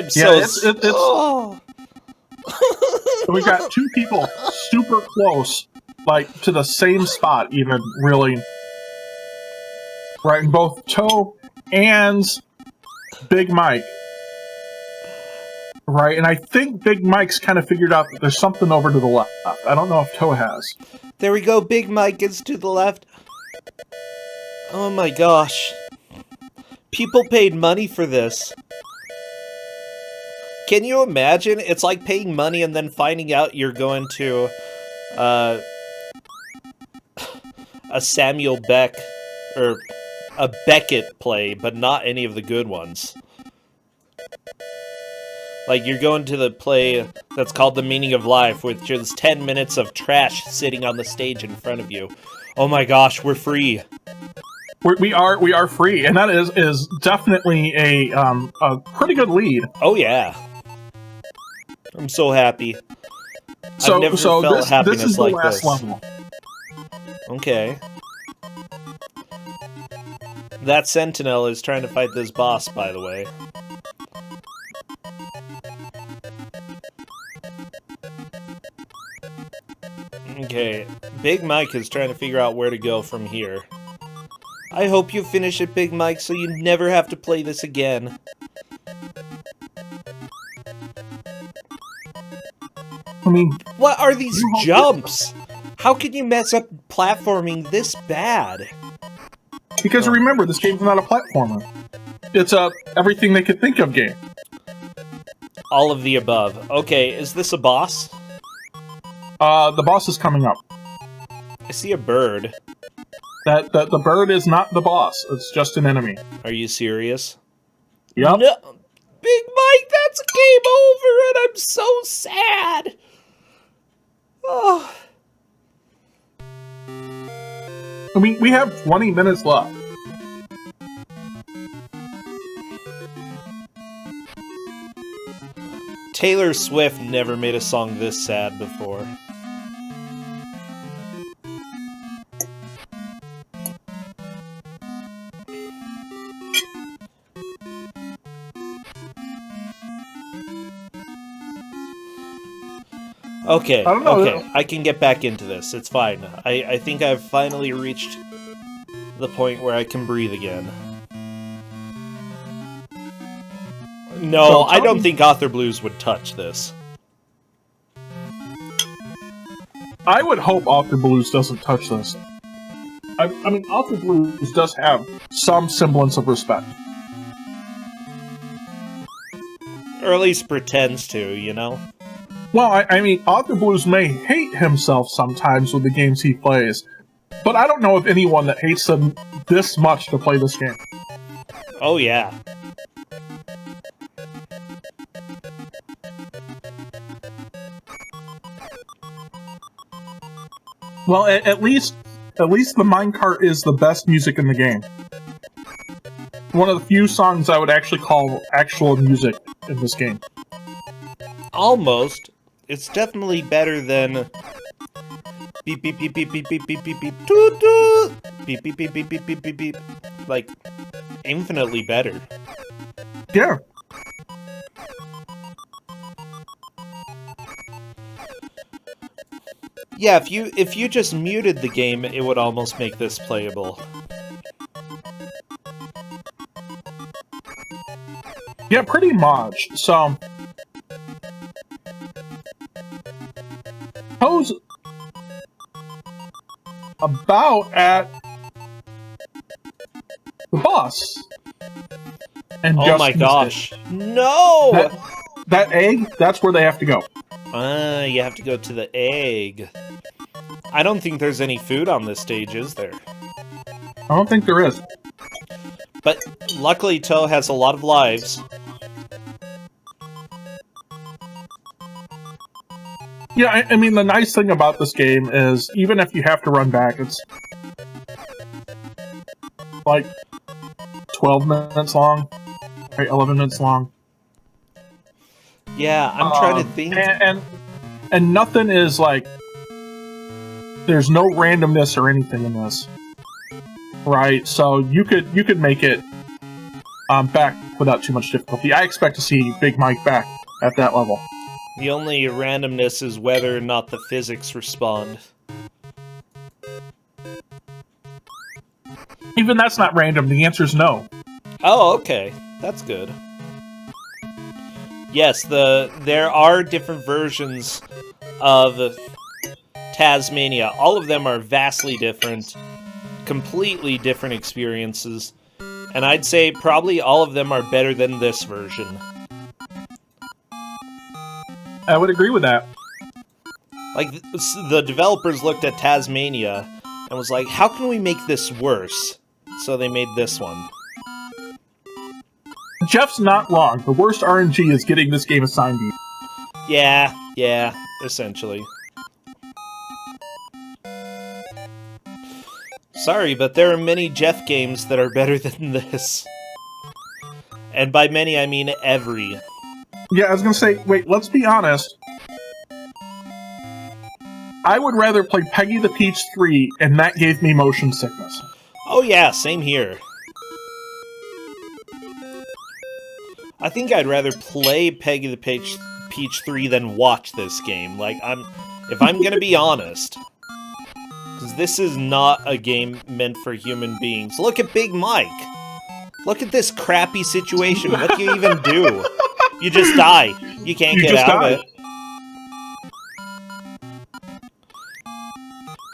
so... Oh. We got 2 people super close, like, to the same spot, even, really. Right, in both Toe and Big Mike. Right, and I think Big Mike's kind of figured out that there's something over to the left. I don't know if Toe has. There we go, Big Mike is to the left. Oh my gosh. People paid money for this. Can you imagine? It's like paying money and then finding out you're going to a Samuel Beck or a Beckett play, but not any of the good ones. Like, you're going to the play that's called The Meaning of Life, with just 10 minutes of trash sitting on the stage in front of you. Oh my gosh, we're free. We are free, and that is definitely a pretty good lead. Oh yeah. I'm so happy. So, I've never felt happiness this is the like last this. level. Okay. That Sentinel is trying to fight this boss, by the way. Okay, Big Mike is trying to figure out where to go from here. I hope you finish it, Big Mike, so you never have to play this again. I mean... What are these jumps? How can you mess up platforming this bad? Because remember, this game's not a platformer. It's a everything they could think of game. All of the above. Okay, is this a boss? The boss is coming up. I see a bird. That the bird is not the boss. It's just an enemy. Are you serious? Yep. No, Big Mike, that's game over, and I'm so sad. Oh. I mean, we have 20 minutes left. Taylor Swift never made a song this sad before. Okay, I don't know. okay, I can get back into this. It's fine. I think I've finally reached the point where I can breathe again. No, So I don't me- think Author Blues would touch this. I would hope Author Blues doesn't touch this. I mean, Author Blues does have some semblance of respect. Or at least pretends to, you know? Well, I mean, Author Blues may hate himself sometimes with the games he plays, but I don't know of anyone that hates him this much to play this game. Oh, yeah. Well, at least the minecart is the best music in the game. One of the few songs I would actually call actual music in this game. Almost. It's definitely better than... Beep, beep, beep, beep, beep, beep, beep, beep, beep, toot, toot. Beep, beep, beep, beep, beep, beep, beep, beep. Like, infinitely better. Yeah. Yeah, if you just muted the game, it would almost make this playable. Yeah, pretty much. So, Toe's about at the boss. And Oh just my missed gosh. it. No! That egg, that's where they have to go. You have to go to the egg. I don't think there's any food on this stage, is there? I don't think there is. But luckily, Toe has a lot of lives. Yeah, I mean, the nice thing about this game is, even if you have to run back, it's like 12 minutes long, right? 11 minutes long. Yeah, I'm trying to think. And nothing is like, there's no randomness or anything in this, right? So you could make it back without too much difficulty. I expect to see Big Mike back at that level. The only randomness is whether or not the physics respond. Even that's not random. The answer is no. Oh, okay. That's good. Yes, there are different versions of Taz-Mania. All of them are vastly different, completely different experiences, and I'd say probably all of them are better than this version. I would agree with that. Like, the developers looked at Taz-Mania and was like, how can we make this worse? So they made this one. Jeff's not wrong. The worst RNG is getting this game assigned to you. Yeah, essentially. Sorry, but there are many Jeff games that are better than this. And by many, I mean every. Yeah, I was gonna say, wait, let's be honest. I would rather play Peggy the Peach 3, and that gave me motion sickness. Oh yeah, same here. I think I'd rather play Peggy the Peach 3 than watch this game. Like, if I'm gonna be honest. Because this is not a game meant for human beings. Look at Big Mike! Look at this crappy situation. What do you even do? You just die. You can't get out of it.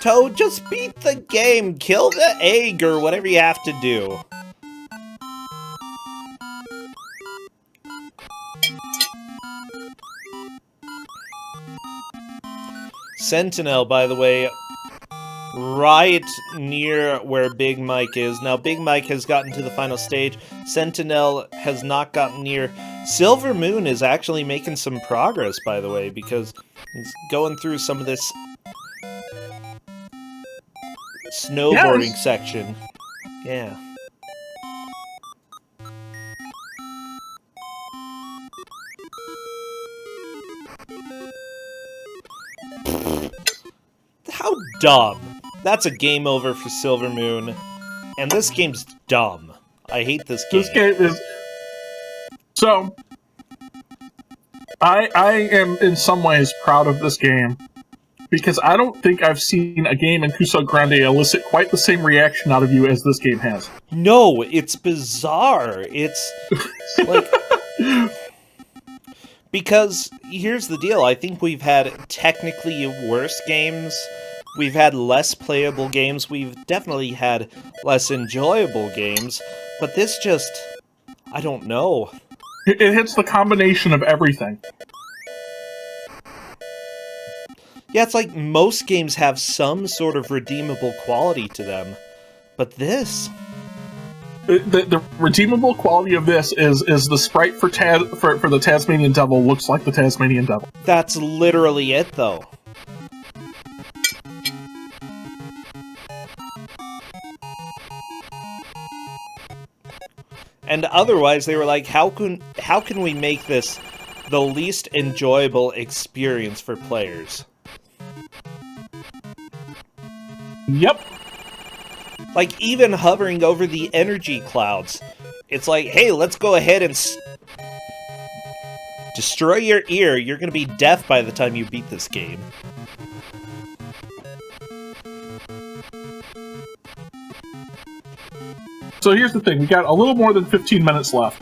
Toad, just beat the game. Kill the egg or whatever you have to do. Sentinel, by the way, right near where Big Mike is. Now, Big Mike has gotten to the final stage. Sentinel has not gotten near. Silver Moon is actually making some progress, by the way, because he's going through some of this snowboarding section. Yeah. How dumb. That's a game over for Silver Moon. And this game's dumb. I hate this game. This game is... So, I am in some ways proud of this game, because I don't think I've seen a game in Kusogr4nde elicit quite the same reaction out of you as this game has. No, it's bizarre. It's like... Because, here's the deal, I think we've had technically worse games, we've had less playable games, we've definitely had less enjoyable games, but this just... I don't know. It hits the combination of everything. Yeah, it's like most games have some sort of redeemable quality to them, but this... The redeemable quality of this is the sprite for the Taz-Manian Devil looks like the Taz-Manian Devil. That's literally it, though. And otherwise, they were like, how can we make this the least enjoyable experience for players? Yep. Like, even hovering over the energy clouds, it's like, hey, let's go ahead and destroy your ear. You're gonna be deaf by the time you beat this game. So here's the thing, we got a little more than 15 minutes left.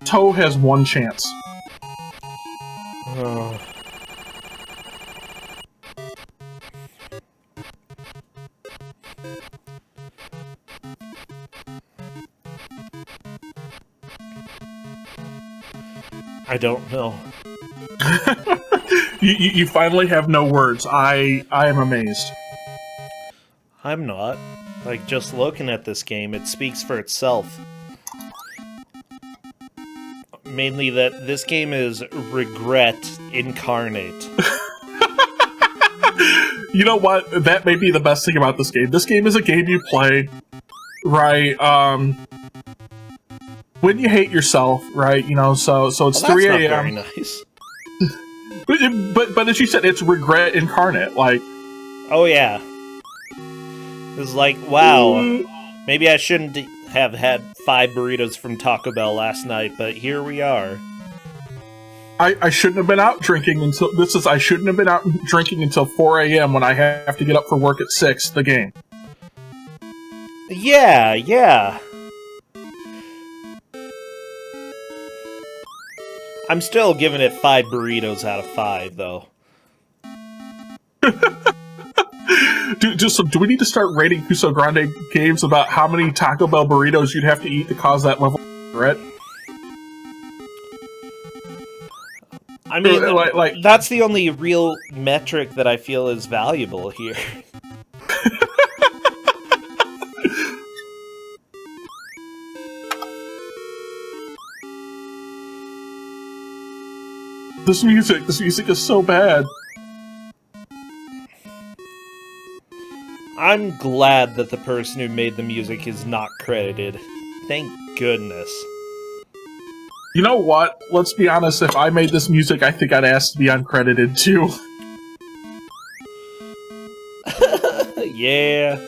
Toe has one chance. Oh. I don't know. you finally have no words. I am amazed. I'm not. Like, just looking at this game, it speaks for itself. Mainly that this game is regret incarnate. You know what? That may be the best thing about this game. This game is a game you play, right, when you hate yourself, right? You know, so it's 3 a.m. That's not very nice. But as you said, it's regret incarnate. Like, oh yeah, it's like, wow, maybe I shouldn't have had 5 burritos from Taco Bell last night, but here we are. I shouldn't have been out drinking until I shouldn't have been out drinking until 4 a.m. when I have to get up for work at 6. The game. Yeah. I'm still giving it 5 burritos out of 5, though. Do we need to start rating Kusogr4nde games about how many Taco Bell burritos you'd have to eat to cause that level of regret? I mean, like, that's the only real metric that I feel is valuable here. This music is so bad. I'm glad that the person who made the music is not credited. Thank goodness. You know what? Let's be honest, if I made this music, I think I'd ask to be uncredited, too. Yeah.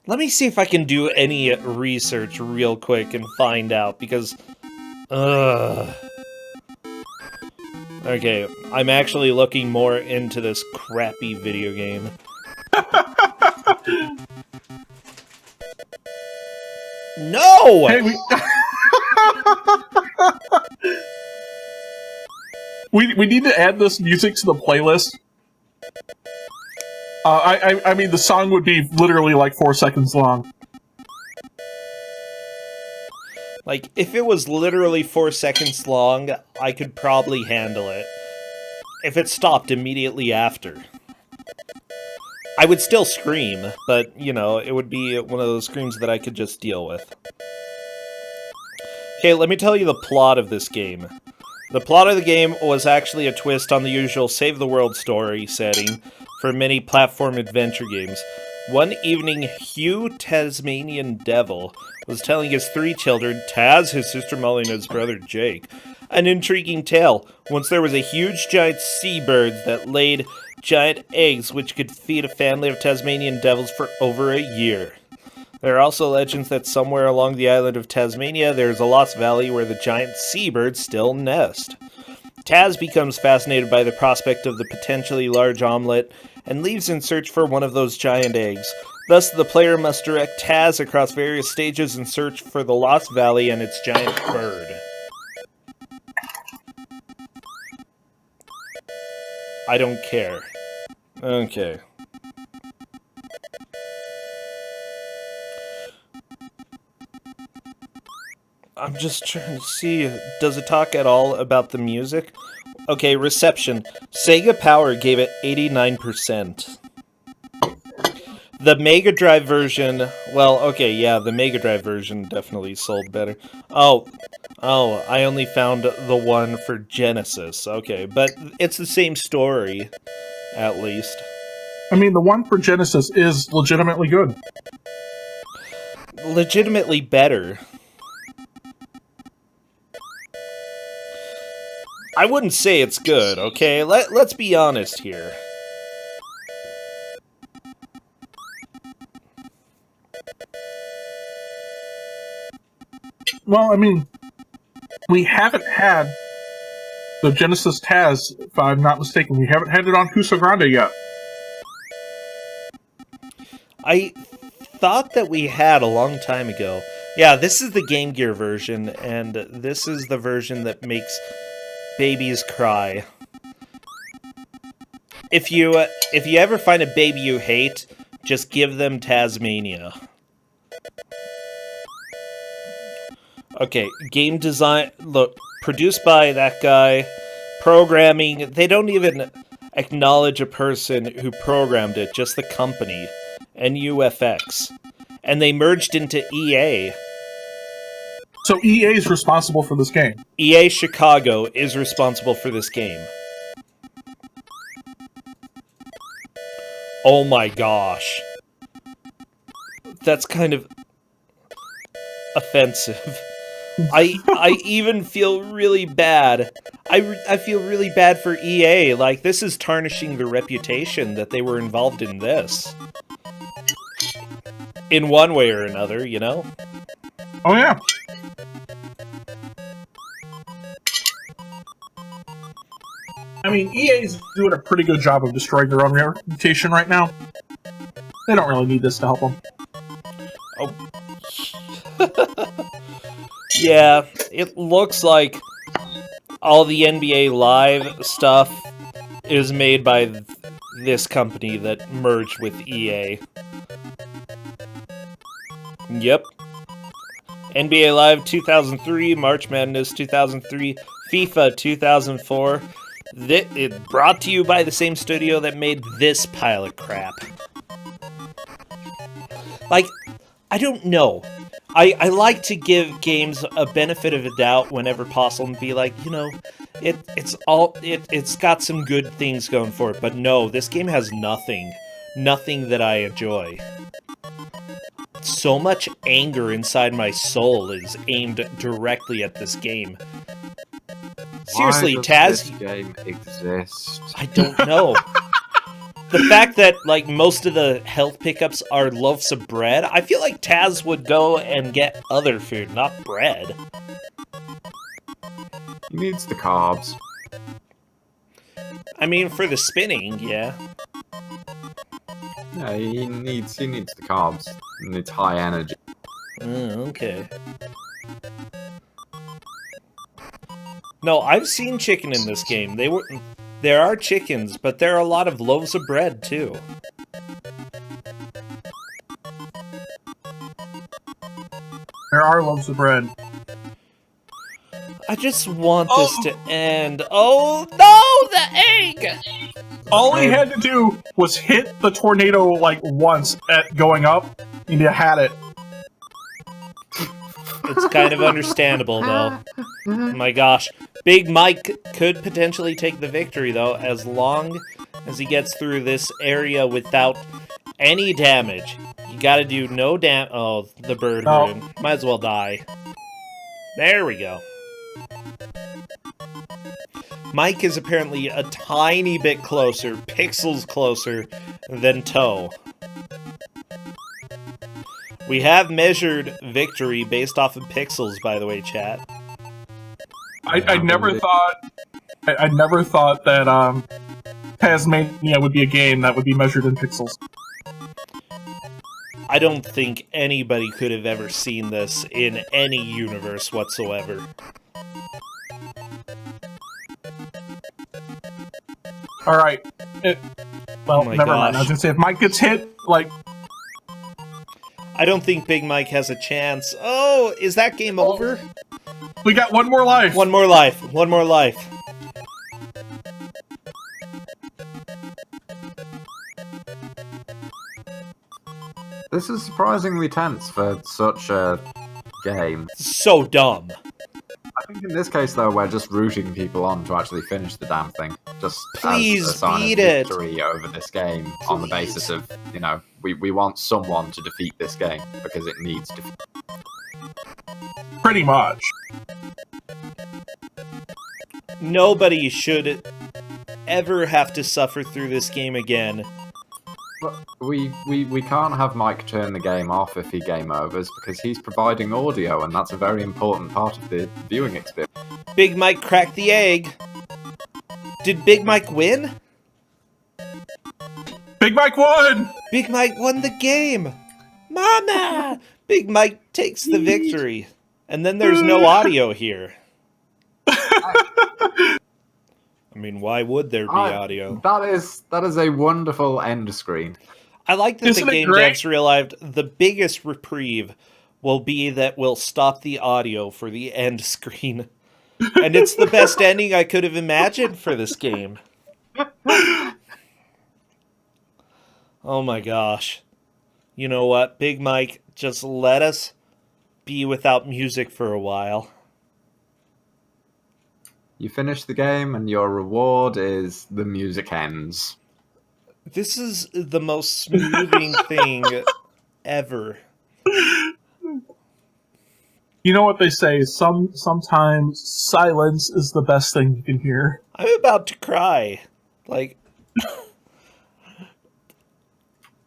Let me see if I can do any research real quick and find out, because... Okay, I'm actually looking more into this crappy video game. No! Hey, we need to add this music to the playlist. I mean, the song would be literally like 4 seconds long. Like, if it was literally 4 seconds long, I could probably handle it. if it stopped immediately after. I would still scream, but, you know, it would be one of those screams that I could just deal with. Okay, let me tell you the plot of this game. The plot of the game was actually a twist on the usual save the world story setting for many platform adventure games. One evening, Hugh Taz-Manian Devil was telling his 3 children, Taz, his sister Molly, and his brother Jake, an intriguing tale. Once there was a huge giant seabird that laid giant eggs which could feed a family of Tasmanian devils for over a year. There are also legends that somewhere along the island of Taz-Mania there is a lost valley where the giant seabirds still nest. Taz becomes fascinated by the prospect of the potentially large omelet and leaves in search for one of those giant eggs. Thus, the player must direct Taz across various stages in search for the lost valley and its giant bird. I don't care. Okay. I'm just trying to see, does it talk at all about the music? Okay, reception. Sega Power gave it 89%. The Mega Drive version, well, okay, yeah, the Mega Drive version definitely sold better. Oh, I only found the one for Genesis. Okay, but it's the same story, at least. I mean, the one for Genesis is legitimately good. Legitimately better. I wouldn't say it's good, okay? Let's be honest here. Well, I mean, we haven't had the Genesis Taz, if I'm not mistaken. We haven't had it on Kusogr4nde yet. I thought that we had a long time ago. Yeah, this is the Game Gear version, and this is the version that makes babies cry. If you ever find a baby you hate, just give them Taz-Mania. Okay, game design, look, produced by that guy, programming, they don't even acknowledge a person who programmed it, just the company, NUFX. And they merged into EA. So EA is responsible for this game. EA Chicago is responsible for this game. Oh my gosh. That's kind of offensive. I even feel really bad. I feel really bad for EA. Like, this is tarnishing their reputation that they were involved in this. In one way or another, you know? Oh, yeah. I mean, EA's doing a pretty good job of destroying their own reputation right now. They don't really need this to help them. Oh. Yeah, it looks like all the NBA Live stuff is made by this company that merged with EA. Yep. NBA Live 2003, March Madness 2003, FIFA 2004. It brought to you by the same studio that made this pile of crap. Like, I don't know. I like to give games a benefit of a doubt whenever possible and be like, you know, it's got some good things going for it, but no, this game has nothing that I enjoy. So much anger inside my soul is aimed directly at this game. Seriously, Why Taz, does this game exist? I don't know. The fact that, like, most of the health pickups are loaves of bread, I feel like Taz would go and get other food, not bread. He needs the carbs. I mean, for the spinning, yeah. Yeah, he needs the carbs. He needs high energy. Okay. No, I've seen chicken in this game. There are chickens, but there are a lot of loaves of bread, too. There are loaves of bread. I just want this to end. Oh no, the egg! All he had to do was hit the tornado like once at going up, and you had it. It's kind of understandable, though. Oh my gosh. Big Mike could potentially take the victory, though, as long as he gets through this area without any damage. You gotta do no damage. Oh, the bird hurt him. Might as well die. There we go. Mike is apparently a tiny bit closer, pixels closer, than Toe. We have measured victory based off of pixels, by the way, chat. I never thought that Taz-Mania would be a game that would be measured in pixels. I don't think anybody could have ever seen this in any universe whatsoever. Alright. Well, my never mind. gosh. I was gonna say, if Mike gets hit, like... I don't think Big Mike has a chance. Oh, is that game over? We got one more life! One more life. One more life. This is surprisingly tense for such a game. So dumb. I think in this case, though, we're just rooting people on to actually finish the damn thing. Just Please as a sign beat of it. victory over this game on the basis of, you know, we want someone to defeat this game because it needs defeat. Pretty much. Nobody should ever have to suffer through this game again. But we can't have Mike turn the game off if he game overs because he's providing audio and that's a very important part of the viewing experience. Big Mike cracked the egg. Did Big Mike win? Big Mike won! Big Mike won the game! Mama! Big Mike takes the victory. And then there's no audio here. I mean, why would there be audio? That is a wonderful end screen. I like that Isn't the it game great? devs realized the biggest reprieve will be that we'll stop the audio for the end screen. And it's the best ending I could have imagined for this game. Oh my gosh. You know what, Big Mike, just let us be without music for a while. You finish the game and your reward is the music ends. This is the most smoothing thing ever. You know what they say, sometimes silence is the best thing you can hear. I'm about to cry. Like,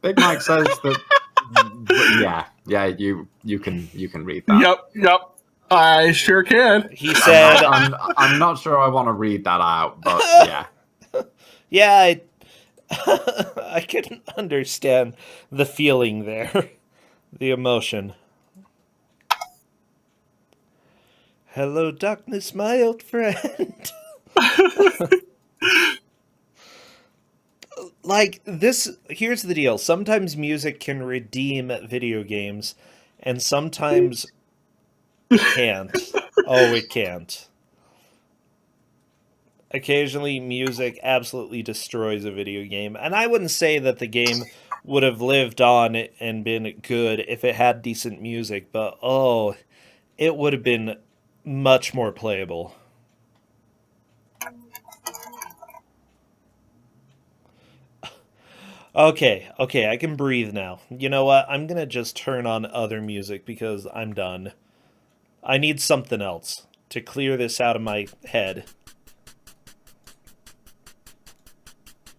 Big Mike says that you can read that. Yep. I sure can. he said, I'm not sure I want to read that out, but yeah. yeah, I can understand the feeling there. The emotion. Hello, darkness, my old friend. Like, this, here's the deal. Sometimes music can redeem video games, and sometimes it can't. Oh, it can't. Occasionally, music absolutely destroys a video game, and I wouldn't say that the game would have lived on and been good if it had decent music, but oh, it would have been much more playable. Okay, I can breathe now. You know what? I'm gonna just turn on other music because I'm done. I need something else to clear this out of my head.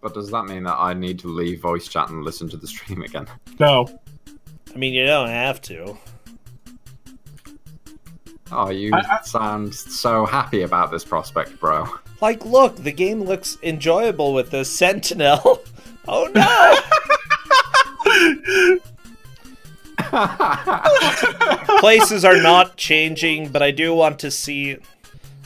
But does that mean that I need to leave voice chat and listen to the stream again? No. I mean, you don't have to. Oh, you sound so happy about this prospect, bro. Like, look, the game looks enjoyable with the Sentinel. Oh no! Places are not changing, but I do want to see...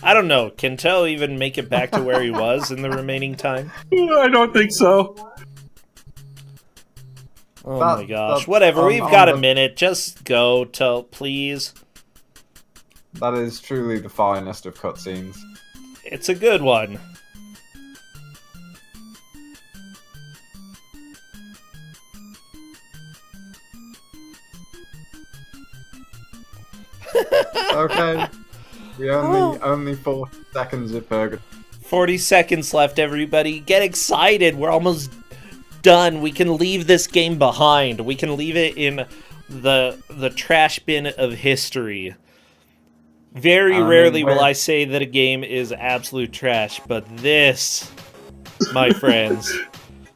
I don't know, can Tell even make it back to where he was in the remaining time? I don't think so. Oh my gosh, whatever, we've got a minute. Just go, Tell, please. That is truly the finest of cutscenes. It's a good one. Okay. We only 4 seconds of purgatory. 40 seconds left, everybody. Get excited. We're almost done. We can leave this game behind. We can leave it in the trash bin of history. Very rarely will I say that a game is absolute trash, but this, my friends.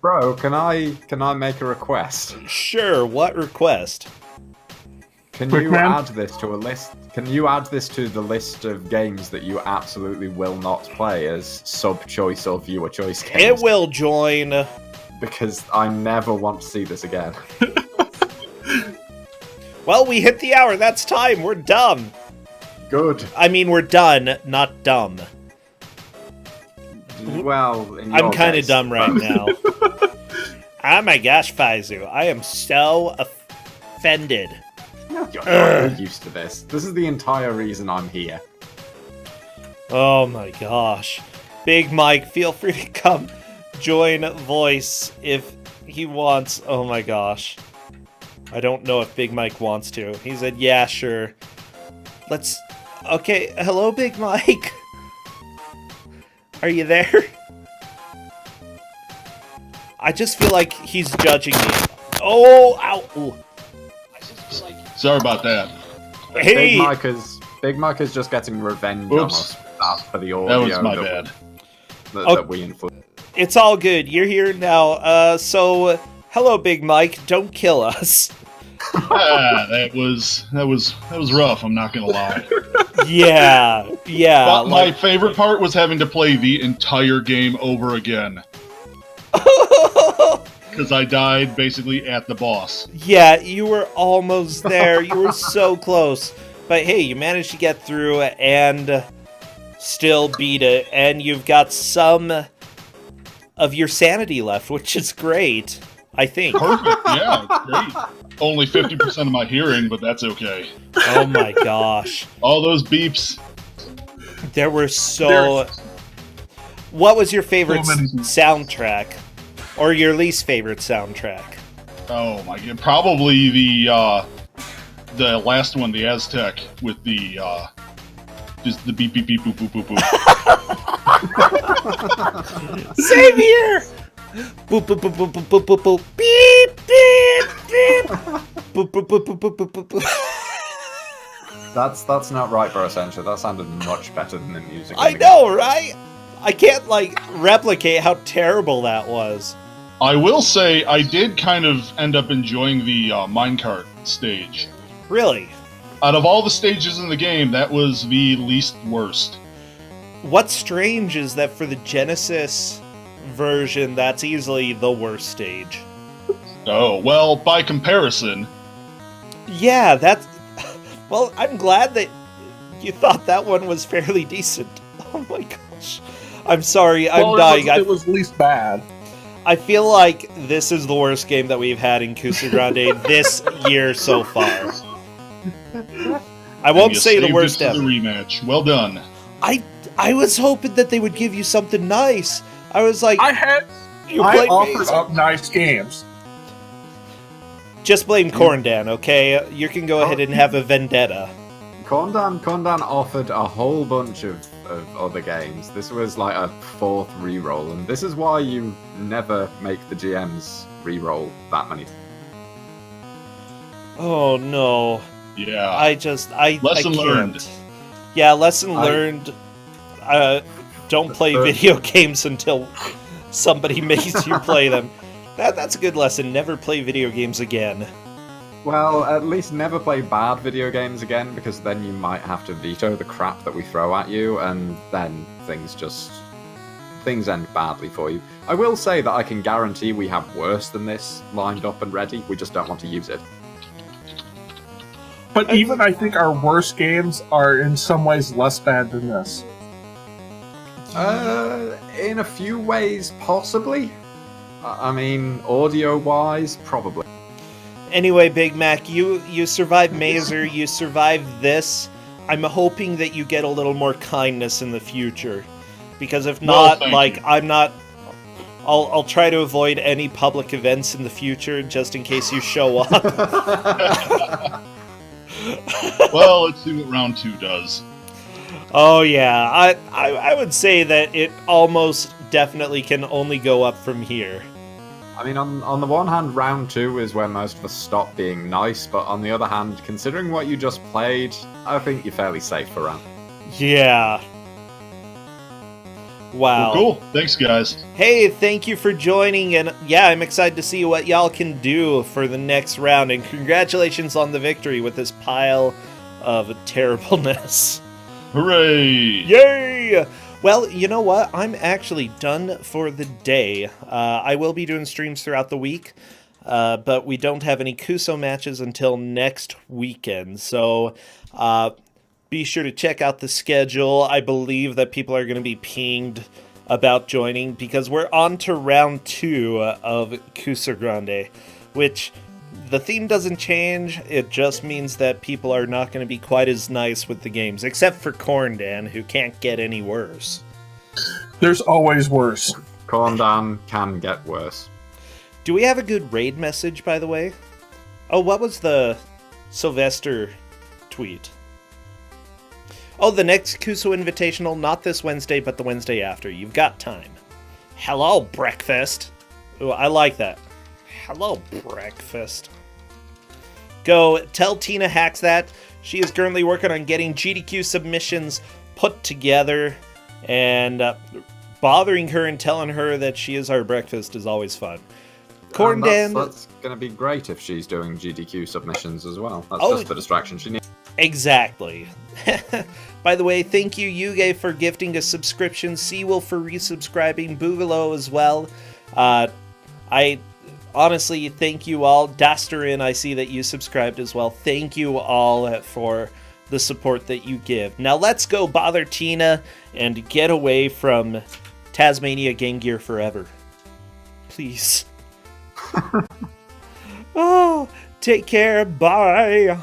Bro, can I make a request? Sure, what request? Can Quick, you man. add this to a list? Can you add this to the list of games that you absolutely will not play as sub-choice or viewer choice games? It will join. Because I never want to see this again. Well, we hit the hour. That's time. We're dumb. Good. I mean, we're done, not dumb. Well, in I'm your kind of case. dumb right now. Oh my gosh, Faizu. I am so offended. You're used to this. This is the entire reason I'm here. Oh my gosh. Big Mike, feel free to come join Voice if he wants. Oh my gosh. I don't know if Big Mike wants to. He said, yeah, sure. Let's... Okay, hello, Big Mike. Are you there? I just feel like he's judging me. Oh, ow. Ooh. Sorry about that. Hey! Big Mike is just getting revenge on Oops. us for the audio That was my bad. that we influenced. It's all good. You're here now. So, hello, Big Mike. Don't kill us. That was rough. I'm not gonna lie. Yeah. But my favorite part was having to play the entire game over again because I died basically at the boss. Yeah, you were almost there. You were so close. But hey, you managed to get through and still beat it. And you've got some of your sanity left, which is great, I think. Perfect. Yeah, it's great. Only 50% of my hearing, but that's okay. Oh my gosh. All those beeps. There were so... What was your favorite So many- soundtrack? Or your least favorite soundtrack? Oh my god. Probably the last one, the Aztec, with the just the beep beep beep boop boop boop boop. Same here! Boop boop boop boop boop boop boop boop. Beep beep beep. Boop boop boop boop boop boop boop boop. That's not right, Bro Essential. That sounded much better than the music. in I the know, right? I can't, like, replicate how terrible that was. I will say I did kind of end up enjoying the minecart stage. Really? Out of all the stages in the game, that was the least worst. What's strange is that for the Genesis version, that's easily the worst stage. Oh, well, by comparison, Yeah, that's... Well, I'm glad that you thought that one was fairly decent. Oh my gosh. I'm sorry, I'm dying. It was least bad. I feel like this is the worst game that we've had in Kusogr4nde this year so far. I won't you say the saved worst it for ever. the rematch. Well done. I was hoping that they would give you something nice. I was like, I you offered played up nice games. Just blame Corndan, okay? You can go ahead and have a vendetta. Corndan offered a whole bunch of other games. This was like a fourth reroll, and this is why you never make the GMs reroll that many. oh no. Yeah. I Lesson learned. can't. Yeah, lesson learned. Don't play video games until somebody makes you play them. That's a good lesson. Never play video games again. Well, at least never play bad video games again, because then you might have to veto the crap that we throw at you, and then things end badly for you. I will say that I can guarantee we have worse than this lined up and ready. We just don't want to use it. But even I think our worst games are in some ways less bad than this. In a few ways, possibly. I mean, audio-wise, probably. Anyway, Big Mac, you survived Mazer, you survived this. I'm hoping that you get a little more kindness in the future, because if Well, not, thank like you. I'm not. I'll try to avoid any public events in the future just in case you show up. Well, let's see what round 2 does. Oh yeah, I would say that it almost definitely can only go up from here. I mean, on the one hand, round 2 is where most of us stop being nice, but on the other hand, considering what you just played, I think you're fairly safe for round. Yeah. Wow. Well, cool. Thanks, guys. Hey, thank you for joining, and yeah, I'm excited to see what y'all can do for the next round, and congratulations on the victory with this pile of terribleness. Hooray! Yay! Well, you know what? I'm actually done for the day. I will be doing streams throughout the week, but we don't have any Kuso matches until next weekend. So be sure to check out the schedule. I believe that people are going to be pinged about joining because we're on to round 2 of Kusogr4nde, which the theme doesn't change. It just means that people are not going to be quite as nice with the games, except for Corndan, who can't get any worse. There's always worse. Corndan can get worse. Do we have a good raid message, by the way? Oh, what was the Sylvester tweet? Oh, the next Kuso Invitational, not this Wednesday, but the Wednesday after. You've got time. Hello, breakfast. Oh, I like that. Hello, breakfast. Go tell Tina Hacks that. She is currently working on getting GDQ submissions put together, and bothering her and telling her that she is our breakfast is always fun. Corndan, That's going to be great if she's doing GDQ submissions as well. That's Oh. just the distraction she needs. exactly. By the way, thank you, Yuge, for gifting a subscription, Seawolf for resubscribing, Boogaloo as well. I honestly thank you all. Dasterin, I see that you subscribed as well. Thank you all for the support that you give. Now let's go bother Tina and get away from Taz-Mania Game Gear forever. Please. Oh, take care. Bye.